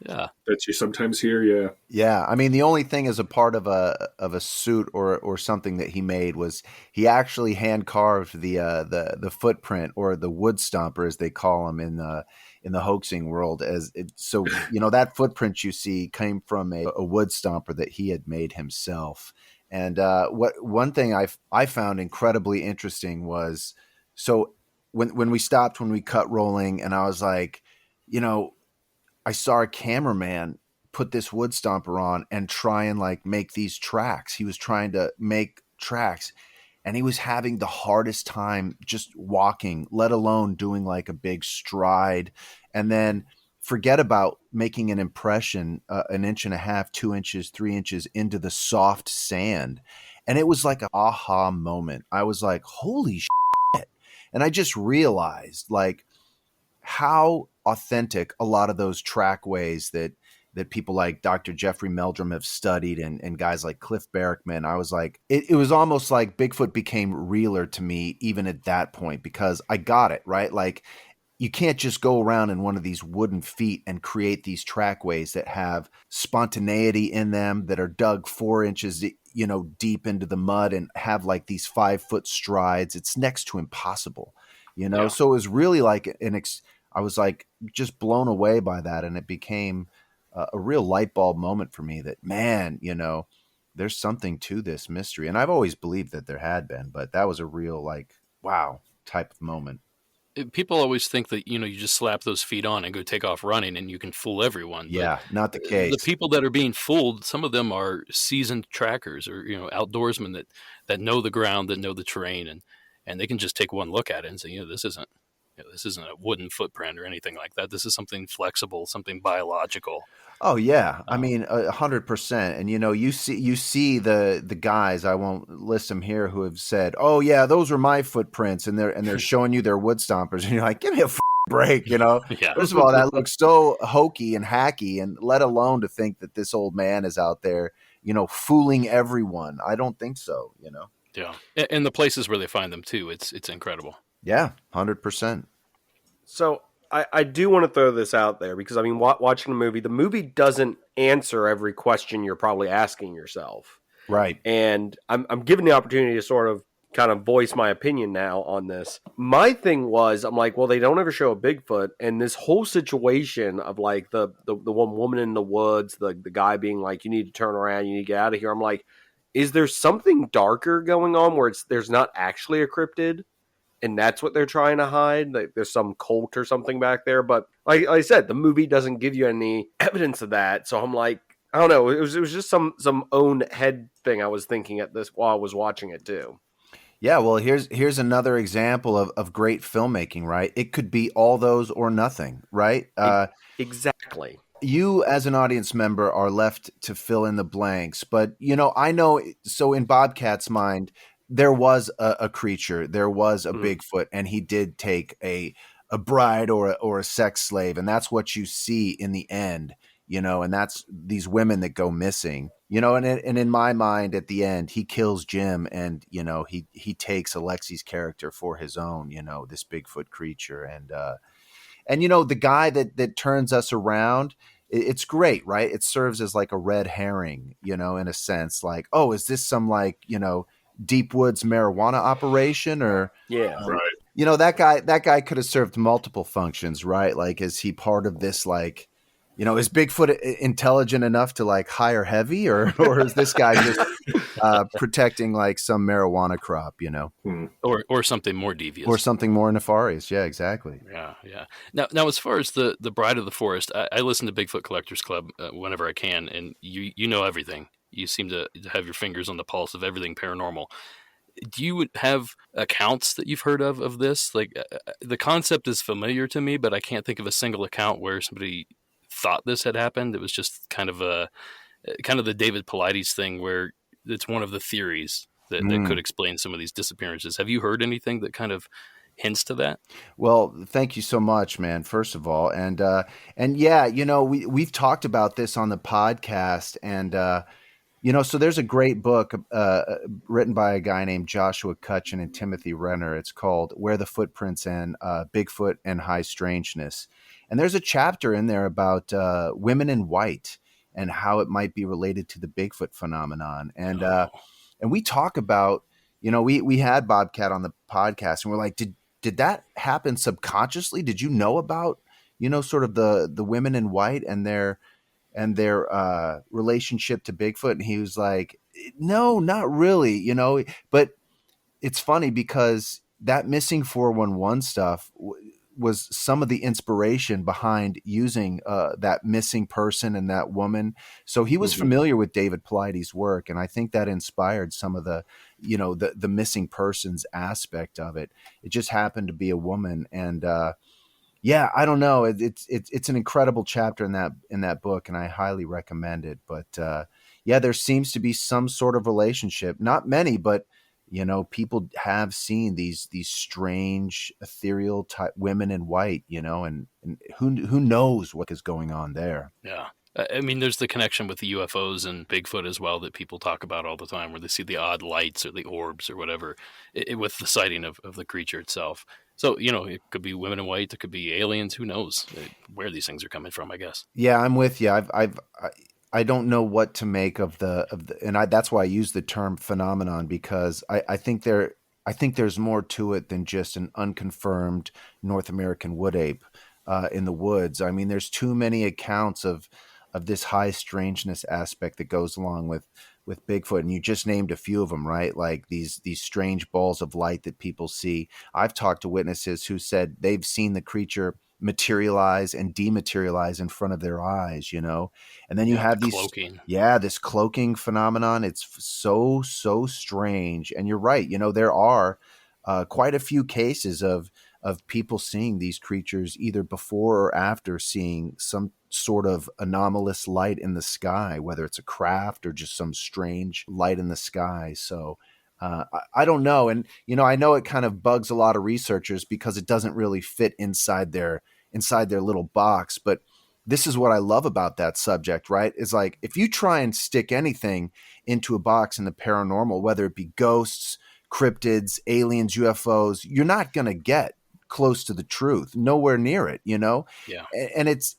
Yeah, that you sometimes hear. Yeah. I mean, the only thing as a part of a suit or something that he made was he actually hand carved the footprint, or the wood stomper as they call them in the hoaxing world. That footprint you see came from a wood stomper that he had made himself. And one thing I found incredibly interesting was, so when we stopped, when we cut rolling, and I was like, I saw a cameraman put this wood stomper on and try and like make these tracks. He was trying to make tracks, and he was having the hardest time just walking, let alone doing like a big stride. And then forget about making an impression, an inch and a half, 2 inches, 3 inches into the soft sand. And it was like an aha moment. I was like, holy shit. And I just realized like how authentic a lot of those trackways that people like Dr. Jeffrey Meldrum have studied, and guys like Cliff Barrickman. I was like, it was almost like Bigfoot became realer to me even at that point, because I got it, right? Like, you can't just go around in one of these wooden feet and create these trackways that have spontaneity in them, that are dug 4 inches, deep into the mud, and have like these 5-foot strides. It's next to impossible, Yeah. So it was really like I was like just blown away by that. And it became a real light bulb moment for me that, man, there's something to this mystery. And I've always believed that there had been, but that was a real like, wow type of moment. People always think that, you just slap those feet on and go take off running and you can fool everyone. Yeah, not the case. The people that are being fooled, some of them are seasoned trackers or, outdoorsmen that know the ground, that know the terrain, and they can just take one look at it and say, this isn't a wooden footprint or anything like that. This is something flexible, something biological. Oh yeah, I mean 100%. And you see the guys, I won't list them here, who have said, "Oh yeah, those were my footprints," and they're showing you their wood stompers, and you're like, "Give me a break," Yeah. First of all, that looks so hokey and hacky, and let alone to think that this old man is out there, fooling everyone. I don't think so, Yeah, and the places where they find them too, it's incredible. Yeah, 100%. So I do want to throw this out there because, I mean, watching the movie doesn't answer every question you're probably asking yourself. Right. And I'm given the opportunity to sort of kind of voice my opinion now on this. My thing was, I'm like, well, they don't ever show a Bigfoot. And this whole situation of like the one woman in the woods, the guy being like, you need to turn around, you need to get out of here. I'm like, is there something darker going on where there's not actually a cryptid? And that's what they're trying to hide. Like there's some cult or something back there. But like I said, the movie doesn't give you any evidence of that. So I'm like, I don't know. It was just some own head thing I was thinking at this while I was watching it too. Yeah, well, here's another example of great filmmaking, right? It could be all those or nothing, right? Exactly. You as an audience member are left to fill in the blanks, but I know. So in Bobcat's mind, there was a creature, there was a Bigfoot, and he did take a bride or a sex slave, and that's what you see in the end, and that's these women that go missing, and in my mind, at the end, he kills Jim, and he takes Alexi's character for his own, this Bigfoot creature, and the guy that turns us around. It's great, right? It serves as like a red herring, in a sense, like, oh, is this some like, deep woods marijuana operation or Right. that guy could have served multiple functions, right? Like, is he part of this, like, is Bigfoot intelligent enough to like hire heavy or is this guy just protecting like some marijuana crop, or something more devious or something more nefarious? Yeah, exactly. Yeah. Now as far as the Bride of the Forest, I listen to Bigfoot Collectors Club whenever I can, and you know everything. You seem to have your fingers on the pulse of everything paranormal. Do you have accounts that you've heard of this? Like the concept is familiar to me, but I can't think of a single account where somebody thought this had happened. It was just kind of the David Paulides thing where it's one of the theories that could explain some of these disappearances. Have you heard anything that kind of hints to that? Well, thank you so much, man, first of all. And yeah, we've talked about this on the podcast, and so there's a great book written by a guy named Joshua Cutchin and Timothy Renner. It's called Where the Footprints End, Bigfoot and High Strangeness. And there's a chapter in there about women in white and how it might be related to the Bigfoot phenomenon. And we talk about, we had Bobcat on the podcast, and we're like, did that happen subconsciously? Did you know about, sort of the women in white and their relationship to Bigfoot? And he was like, no, not really, but it's funny because that missing 411 stuff was some of the inspiration behind using that missing person and that woman. So he was familiar with David Paulides' work, and I think that inspired some of the, the missing persons aspect of it. It just happened to be a woman, and yeah, I don't know. It's an incredible chapter in that book, and I highly recommend it. But yeah, there seems to be some sort of relationship. Not many, but people have seen these strange ethereal type women in white. And who knows what is going on there? Yeah. I mean, there's the connection with the UFOs and Bigfoot as well that people talk about all the time, where they see the odd lights or the orbs or whatever with the sighting of the creature itself. So, it could be women in white, it could be aliens. Who knows where these things are coming from, I guess. Yeah, I'm with you. I don't know what to make of that's why I use the term phenomenon, because I think there's more to it than just an unconfirmed North American wood ape in the woods. I mean, there's too many accounts of this high strangeness aspect that goes along with Bigfoot, and you just named a few of them, right? Like these strange balls of light that people see. I've talked to witnesses who said they've seen the creature materialize and dematerialize in front of their eyes, and then you have this cloaking phenomenon. It's so strange, and you're right. There are quite a few cases of people seeing these creatures either before or after seeing some sort of anomalous light in the sky, whether it's a craft or just some strange light in the sky. So I don't know. And, I know it kind of bugs a lot of researchers because it doesn't really fit inside their little box. But this is what I love about that subject, right? Is like, if you try and stick anything into a box in the paranormal, whether it be ghosts, cryptids, aliens, UFOs, you're not going to get close to the truth, nowhere near it, Yeah. And it's,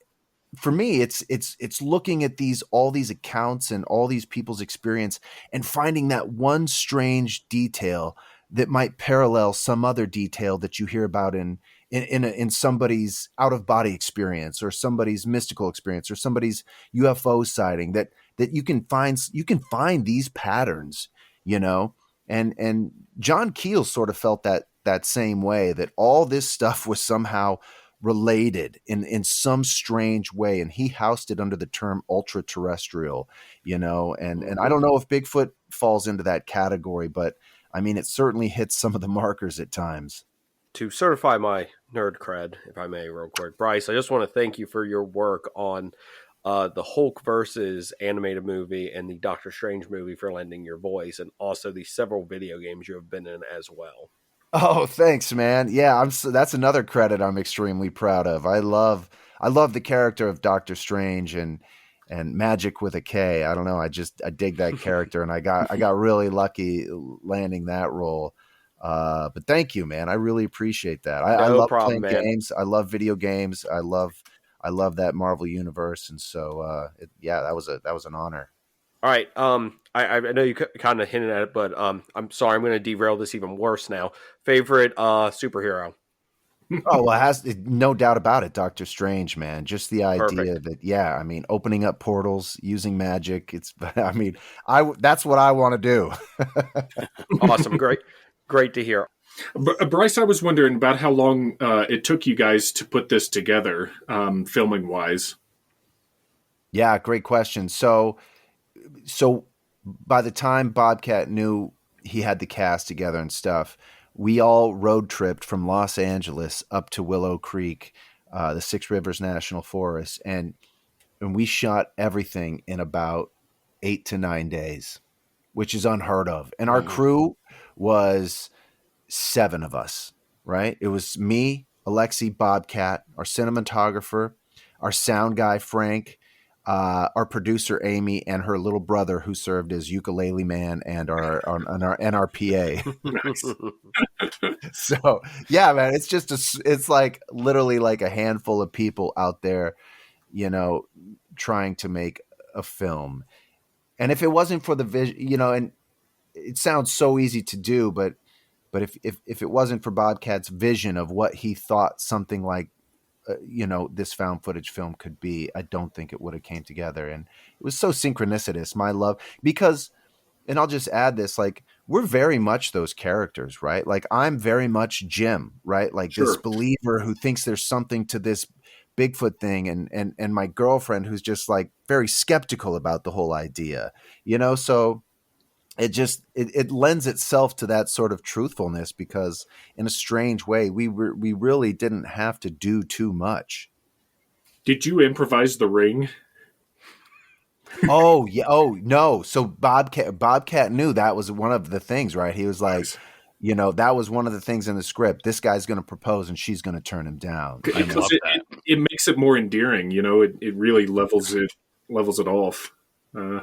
for me, it's looking at all these accounts and all these people's experience and finding that one strange detail that might parallel some other detail that you hear about in in somebody's out of body experience or somebody's mystical experience or somebody's UFO sighting, that you can find these patterns, you know. And John Keel sort of felt that same way, that all this stuff was somehow related in some strange way, and he housed it under the term ultra terrestrial, you know. And I don't know if Bigfoot falls into that category, but I mean, it certainly hits some of the markers at times. To certify my nerd cred, if I may, real quick, Bryce, I just want to thank you for your work on the Hulk versus animated movie and the Doctor Strange movie for lending your voice, and also the several video games you have been in as well. Oh, thanks, man. Yeah, that's another credit I'm extremely proud of. I love the character of Doctor Strange and Magic with a K. I don't know. I dig that character, and I got really lucky landing that role. But thank you, man. I really appreciate that. I love playing games. I love video games. I love that Marvel universe, and so that was an honor. All right. I know you kind of hinted at it, but I'm sorry. I'm going to derail this even worse now. Favorite superhero? Oh, well, it has no doubt about it. Doctor Strange, man. Just the idea Perfect. that, I mean, opening up portals, using magic. I mean, that's what I want to do. Awesome. Great to hear. Bryce, I was wondering about how long it took you guys to put this together, filming wise. Yeah, great question. So by the time Bobcat knew he had the cast together and stuff, we all road tripped from Los Angeles up to Willow Creek, the Six Rivers National Forest, and we shot everything in about 8 to 9 days, which is unheard of. And our crew was 7 of us, right? It was me, Alexi, Bobcat, our cinematographer, our sound guy, Frank, our producer, Amy, and her little brother, who served as ukulele man and our NRPA. So yeah, man, it's like literally like a handful of people out there, you know, trying to make a film. And if it wasn't for the vision, you know, and it sounds so easy to do, but if it wasn't for Bobcat's vision of what he thought something like, you know, this found footage film could be, I don't think it would have came together. And it was so synchronicitous, my love, because, and I'll just add this, like, we're very much those characters, right? Like, I'm very much Jim, right? Like this believer who thinks there's something to this Bigfoot thing, and my girlfriend who's just like very skeptical about the whole idea, you know? So it lends itself to that sort of truthfulness, because in a strange way, we really didn't have to do too much. Did you improvise the ring? Oh yeah. Oh no. So Bobcat knew that was one of the things, right? He was like, nice. You know, that was one of the things in the script. This guy's going to propose and she's going to turn him down. It makes it more endearing. You know, it really levels it off.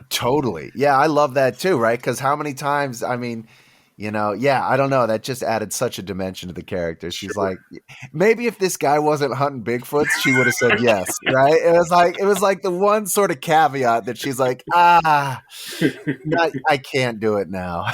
Totally. Yeah, I love that too, right? Because how many times, I mean, you know, yeah, I don't know. That just added such a dimension to the character. She's like, maybe if this guy wasn't hunting Bigfoots, she would have said yes, right? It was like the one sort of caveat that she's like, I can't do it now.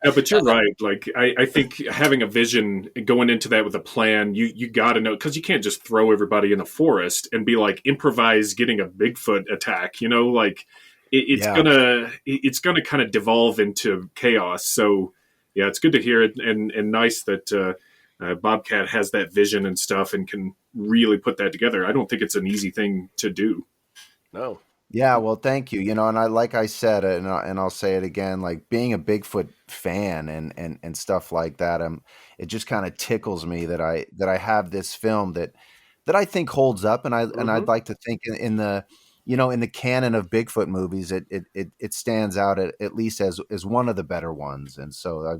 No, but you're right. Like, I think having a vision, going into that with a plan, you got to know, because you can't just throw everybody in the forest and be like, improvise getting a Bigfoot attack, you know, like, it's gonna kind of devolve into chaos. So yeah, it's good to hear it, and nice that Bobcat has that vision and stuff and can really put that together. I don't think it's an easy thing to do. No. Yeah, well, thank you. You know, and I said, and I'll say it again, like being a Bigfoot fan and stuff like that. It just kind of tickles me that I have this film that I think holds up, and I'd like to think in the, you know, in the canon of Bigfoot movies, it stands out at least as one of the better ones. And so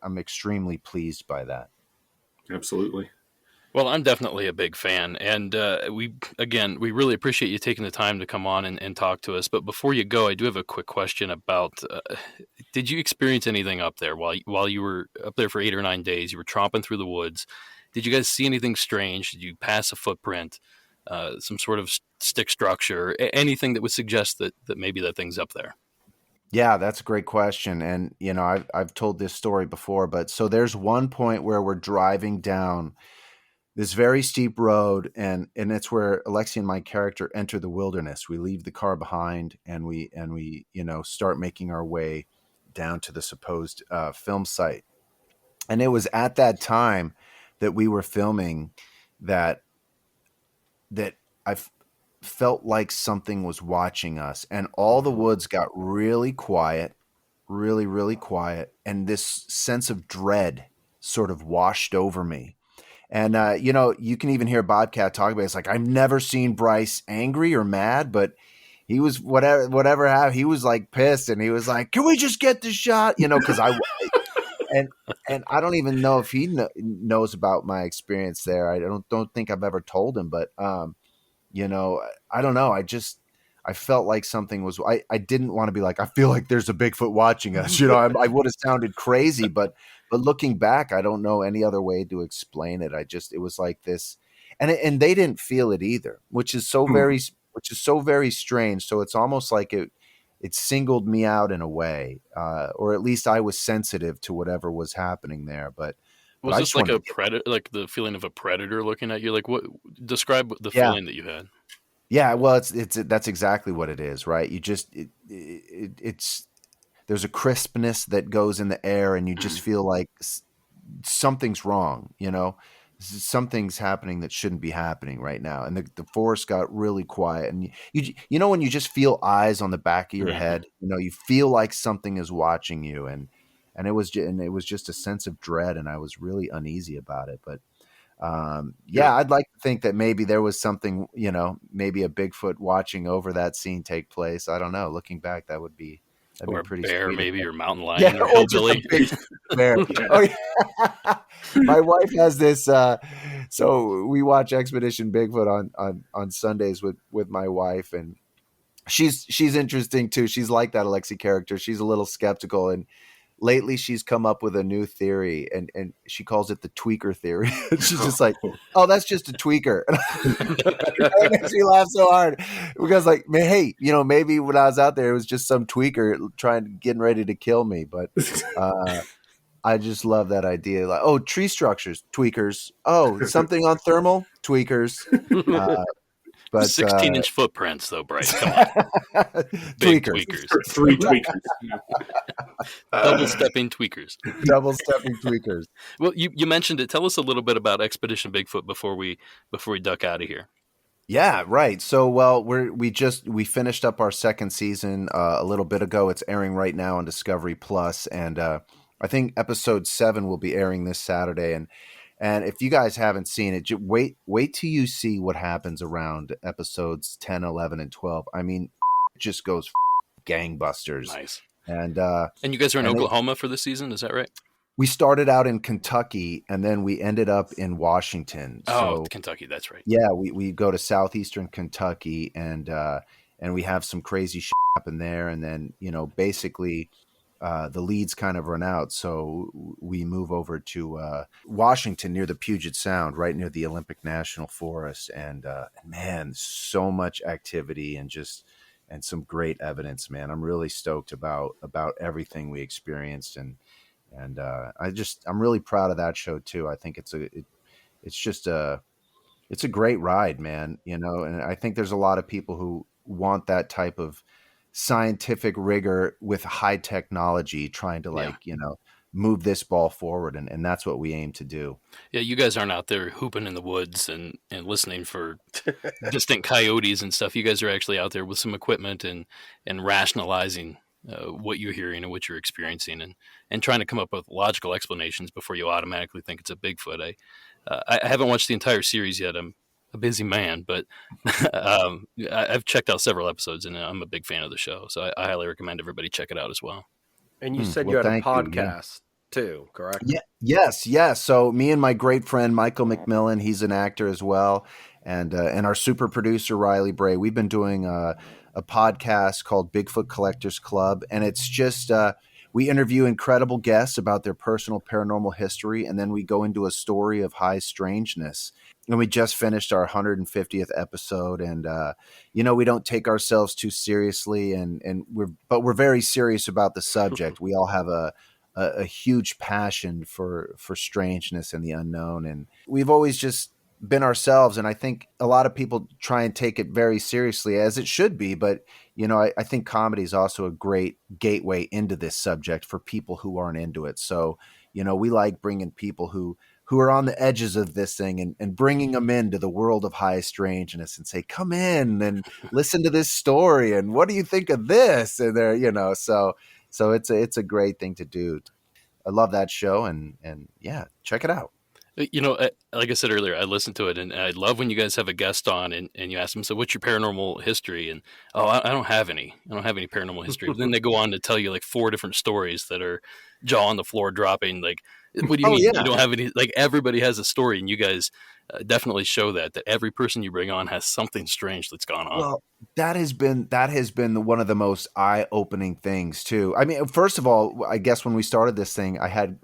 I'm extremely pleased by that. Absolutely. Well, I'm definitely a big fan. And we really appreciate you taking the time to come on and talk to us. But before you go, I do have a quick question about, did you experience anything up there while you were up there for 8 or 9 days? You were tromping through the woods. Did you guys see anything strange? Did you pass a footprint? Some sort of stick structure, anything that would suggest that maybe that thing's up there? Yeah, that's a great question. And, I've told this story before, but so there's one point where we're driving down this very steep road, and it's where Alexi and my character enter the wilderness. We leave the car behind, and we start making our way down to the supposed film site. And it was at that time that we were filming that I felt like something was watching us, and all the woods got really quiet, really, really quiet, and this sense of dread sort of washed over me. And you can even hear Bobcat talk about it. It's like, I've never seen Bryce angry or mad, but he was whatever happened. He was like pissed, and he was like, "Can we just get the shot?" Because and I don't even know if he knows about my experience there. I don't think I've ever told him, but I don't know. I felt like something was. I didn't want to be like, I feel like there's a Bigfoot watching us. I would have sounded crazy, but looking back, I don't know any other way to explain it. It was like this, and they didn't feel it either, which is so very strange. So it's almost like it singled me out in a way, or at least I was sensitive to whatever was happening there. But was this like a predator, like the feeling of a predator looking at you? Like, what? Describe the feeling that you had. Yeah, well, that's exactly what it is, right? You just it's there's a crispness that goes in the air, and you just feel like something's wrong. Something's happening that shouldn't be happening right now. And the forest got really quiet, and you know when you just feel eyes on the back of your head, you feel like something is watching you, and it was just a sense of dread, and I was really uneasy about it. But I'd like to think that maybe there was something, maybe a Bigfoot watching over that scene take place. I don't know. Looking back, that'd be pretty bear, sweet. Maybe, or mountain lion, or hillbilly. Bear. Oh, yeah. My wife has this. So we watch Expedition Bigfoot on Sundays with my wife, and she's interesting too. She's like that Alexi character. She's a little skeptical, and lately she's come up with a new theory, and she calls it the tweaker theory. She's just like, "Oh, that's just a tweaker." That makes me laugh so hard because, like, man, hey, maybe when I was out there, it was just some tweaker getting ready to kill me. But I just love that idea. Like, oh, tree structures, tweakers. Oh, something on thermal, tweakers. But 16-inch footprints, though, Bryce. Come on. Big tweakers. 3 tweakers. Double-stepping tweakers. Double-stepping tweakers. Well, you mentioned it. Tell us a little bit about Expedition Bigfoot before we duck out of here. Yeah, right. So, well, we finished up our second season a little bit ago. It's airing right now on Discovery Plus, and I think episode 7 will be airing this Saturday. And if you guys haven't seen it, wait till you see what happens around episodes 10, 11, and 12. I mean, it just goes gangbusters. Nice. And you guys are in Oklahoma for this season, is that right? We started out in Kentucky, and then we ended up in Washington. Oh, Kentucky, that's right. Yeah, we go to southeastern Kentucky, and we have some crazy shit happen there, and then basically. The leads kind of run out, so we move over to Washington near the Puget Sound, right near the Olympic National Forest, and man, so much activity and some great evidence, man. I'm really stoked about everything we experienced, and I'm really proud of that show too. I think it's a great ride, man. And I think there's a lot of people who want that type of scientific rigor with high technology, trying to move this ball forward, and that's what we aim to do. Yeah, you guys aren't out there hooping in the woods and listening for distant coyotes and stuff. You guys are actually out there with some equipment and rationalizing what you're hearing and what you're experiencing, and trying to come up with logical explanations before you automatically think it's a Bigfoot. I haven't watched the entire series yet. I'm a busy man, but I've checked out several episodes, and I'm a big fan of the show. So I highly recommend everybody check it out as well. And you said you had a podcast too, correct? Yeah. Yes. So me and my great friend Michael McMillan, he's an actor as well, and our super producer Riley Bray, we've been doing a podcast called Bigfoot Collectors Club, and it's just we interview incredible guests about their personal paranormal history, and then we go into a story of high strangeness. and we just finished our 150th episode, and we don't take ourselves too seriously, and we're very serious about the subject. We all have a huge passion for strangeness and the unknown, and we've always just been ourselves. And I think a lot of people try and take it very seriously, as it should be, but I think comedy is also a great gateway into this subject for people who aren't into it. So we like bringing people who are on the edges of this thing and bringing them into the world of high strangeness and say, come in and listen to this story. And what do you think of this? And they're, so it's a great thing to do. I love that show. And yeah, check it out. Like I said earlier, I listened to it, and I love when you guys have a guest on and you ask them, so what's your paranormal history? And, I don't have any. I don't have any paranormal history. But then they go on to tell you like 4 different stories that are jaw on the floor dropping. Like, what do you mean yeah. you don't have any? Like, everybody has a story, and you guys definitely show that every person you bring on has something strange that's gone on. Well, that has been one of the most eye-opening things too. I mean, first of all, I guess when we started this thing, I had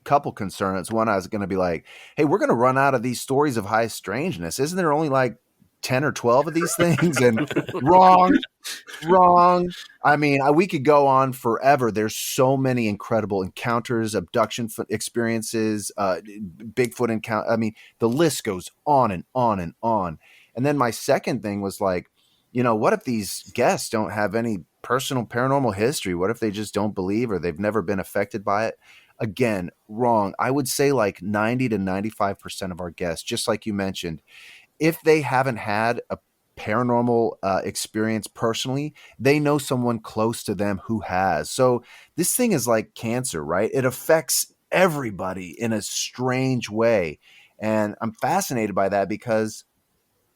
couple concerns. One, I was going to be like, hey, we're going to run out of these stories of high strangeness. Isn't there only like 10 or 12 of these things? And wrong. I mean, we could go on forever. There's so many incredible encounters, abduction experiences, Bigfoot encounter. I mean, the list goes on and on and on. And then my second thing was like, what if these guests don't have any personal paranormal history? What if they just don't believe, or they've never been affected by it? Again, wrong. I would say like 90 to 95% of our guests, just like you mentioned, if they haven't had a paranormal experience personally, they know someone close to them who has. So this thing is like cancer, right? It affects everybody in a strange way. And I'm fascinated by that because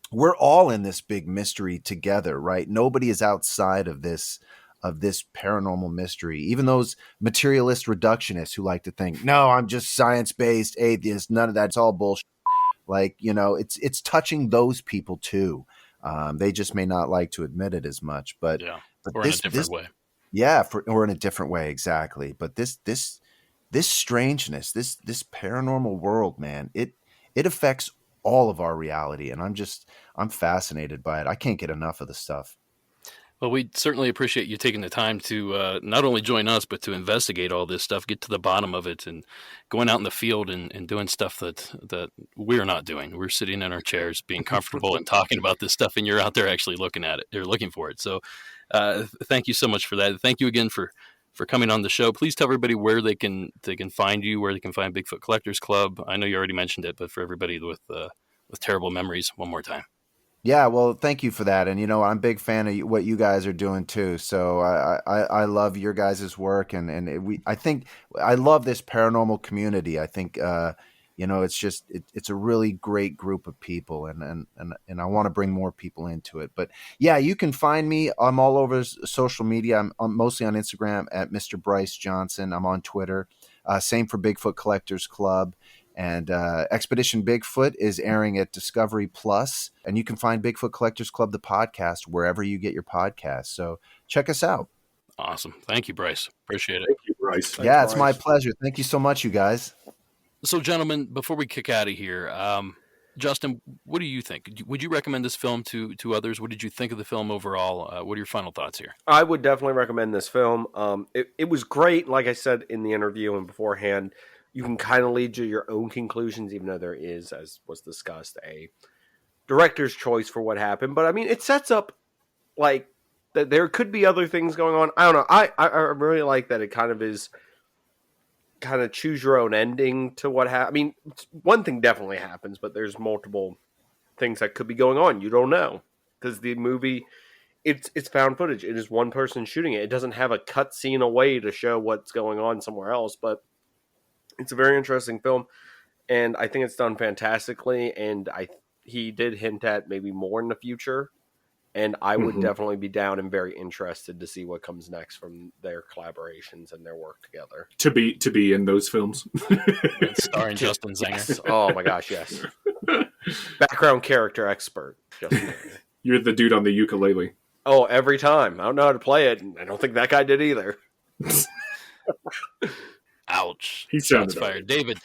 we're all in this big mystery together, right? Nobody is outside of this paranormal mystery. Even those materialist reductionists who like to think, no, I'm just science-based atheist, none of that's all bullshit. Like, it's touching those people too. They just may not like to admit it as much, but or in a different way. Yeah, or in a different way, exactly. But this strangeness, this paranormal world, man, it affects all of our reality, and I'm fascinated by it. I can't get enough of the stuff. Well, we certainly appreciate you taking the time to not only join us, but to investigate all this stuff, get to the bottom of it, and going out in the field and doing stuff that we're not doing. We're sitting in our chairs, being comfortable and talking about this stuff, and you're out there actually looking at it. You're looking for it. So thank you so much for that. Thank you again for coming on the show. Please tell everybody where they can find you, where they can find Bigfoot Collectors Club. I know you already mentioned it, but for everybody with terrible memories, one more time. Yeah, well, thank you for that. And, I'm a big fan of what you guys are doing too. So I love your guys' work. I think I love this paranormal community. I think, it's a really great group of people, and I want to bring more people into it. But yeah, you can find me. I'm all over social media. I'm mostly on Instagram at Mr. Bryce Johnson. I'm on Twitter. Same for Bigfoot Collectors Club. And Expedition Bigfoot is airing at Discovery Plus, and you can find Bigfoot Collectors Club, the podcast, wherever you get your podcasts. So check us out. Awesome. Thank you, Bryce. Appreciate it. Thank you, Bryce. Thanks, it's my pleasure. Thank you so much, you guys. So, gentlemen, before we kick out of here, Justin, what do you think? Would you recommend this film to others? What did you think of the film overall? What are your final thoughts here? I would definitely recommend this film. It was great, like I said in the interview and beforehand. You can kind of lead to your own conclusions, even though there is, as was discussed, a director's choice for what happened. But I mean, it sets up like that there could be other things going on. I don't know. I really like that it kind of is kind of choose your own ending to what happened. I mean, one thing definitely happens, but there's multiple things that could be going on. You don't know because the movie, it's found footage. It is one person shooting it. It doesn't have a cut scene away to show what's going on somewhere else, but it's a very interesting film, and I think it's done fantastically. And he did hint at maybe more in the future, and I would definitely be down and very interested to see what comes next from their collaborations and their work together. To be in those films, starring Justin Zanger. Yes. Oh my gosh, yes! Background character expert. You're the dude on the ukulele. Oh, every time. I don't know how to play it, and I don't think that guy did either. Ouch. He sounded fired. David,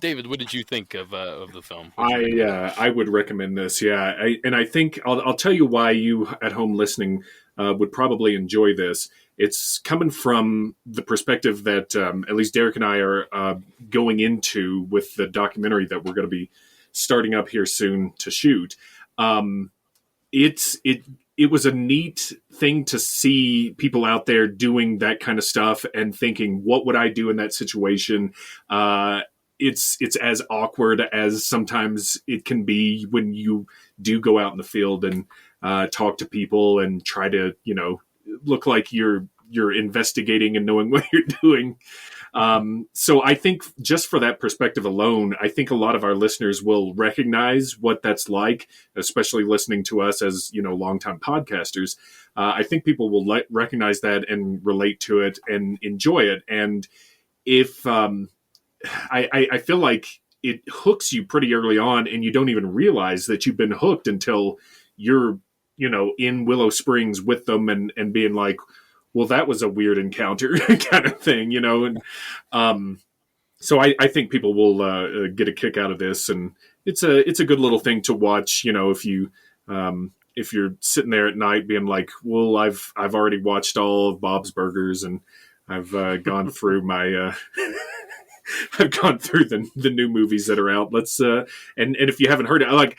David, what did you think of the film? I would recommend this. Yeah, I think I'll tell you why you at home listening would probably enjoy this. It's coming from the perspective that at least Derek and I are going into with the documentary that we're going to be starting up here soon to shoot. It was a neat thing to see people out there doing that kind of stuff and thinking, what would I do in that situation? It's as awkward as sometimes it can be when you do go out in the field and talk to people and try to, look like you're investigating and knowing what you're doing. So I think just for that perspective alone, I think a lot of our listeners will recognize what that's like, especially listening to us as, longtime podcasters. I think people will recognize that and relate to it and enjoy it. And if I feel like it hooks you pretty early on and you don't even realize that you've been hooked until you're, in Willow Springs with them and being like, well, that was a weird encounter kind of thing, and so I think people will get a kick out of this, and it's a good little thing to watch, if you're sitting there at night being like, well, I've already watched all of Bob's Burgers and I've gone through my I've gone through the new movies that are out. Let's and if you haven't heard it,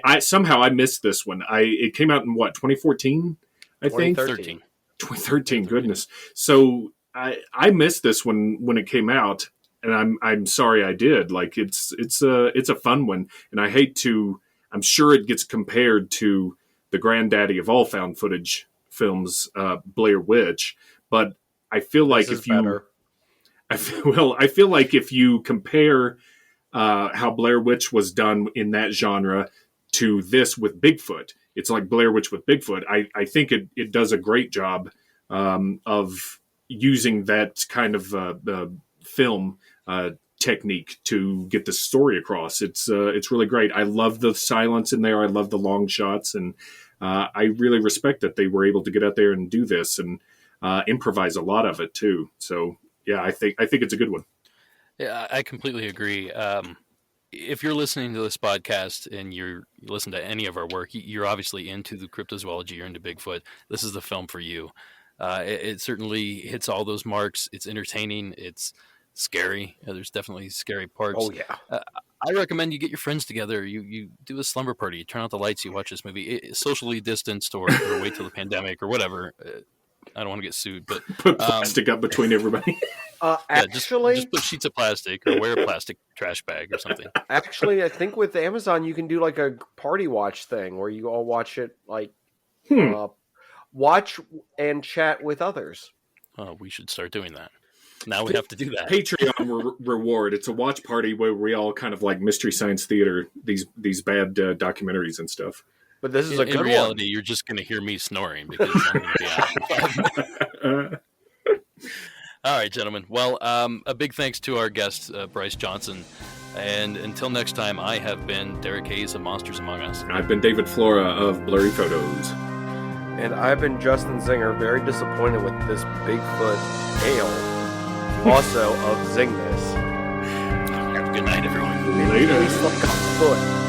I somehow I missed this one. It came out in 2014, I think. 2013, goodness. So I missed this one when it came out, and I'm sorry I did. Like it's a fun one, and I hate to. I'm sure it gets compared to the granddaddy of all found footage films, Blair Witch, but I feel like if you, I feel like if you compare how Blair Witch was done in that genre to this with Bigfoot, it's like Blair Witch with Bigfoot. I think it does a great job of using that kind of film technique to get the story across. It's really great. I love the silence in there. I love the long shots, and I really respect that they were able to get out there and do this and improvise a lot of it too. So yeah, I think it's a good one. Yeah, I completely agree. If you're listening to this podcast and you listen to any of our work, you're obviously into the cryptozoology, you're into Bigfoot. This is the film for you. It certainly hits all those marks. It's entertaining. It's scary. There's definitely scary parts. Oh, yeah. I recommend you get your friends together. You do a slumber party. You turn out the lights. You watch this movie. Socially distanced or wait till the pandemic or whatever. I don't want to get sued, but put plastic up between everybody. Actually, just put sheets of plastic or wear a plastic trash bag or something. Actually, I think with Amazon you can do like a party watch thing where you all watch it, like watch and chat with others. Oh, we should start doing that. Now we have to do that. Patreon reward. It's a watch party where we all kind of like Mystery Science Theater these bad documentaries and stuff. But this is a good in reality, one. You're just going to hear me snoring because I'm going to be out. All right, gentlemen. Well, a big thanks to our guest, Bryce Johnson. And until next time, I have been Derek Hayes of Monsters Among Us. I've been David Flora of Blurry Photos. And I've been Justin Zinger, very disappointed with this Bigfoot ale. Also of Zingness. Good night, everyone. Later. He's like a foot.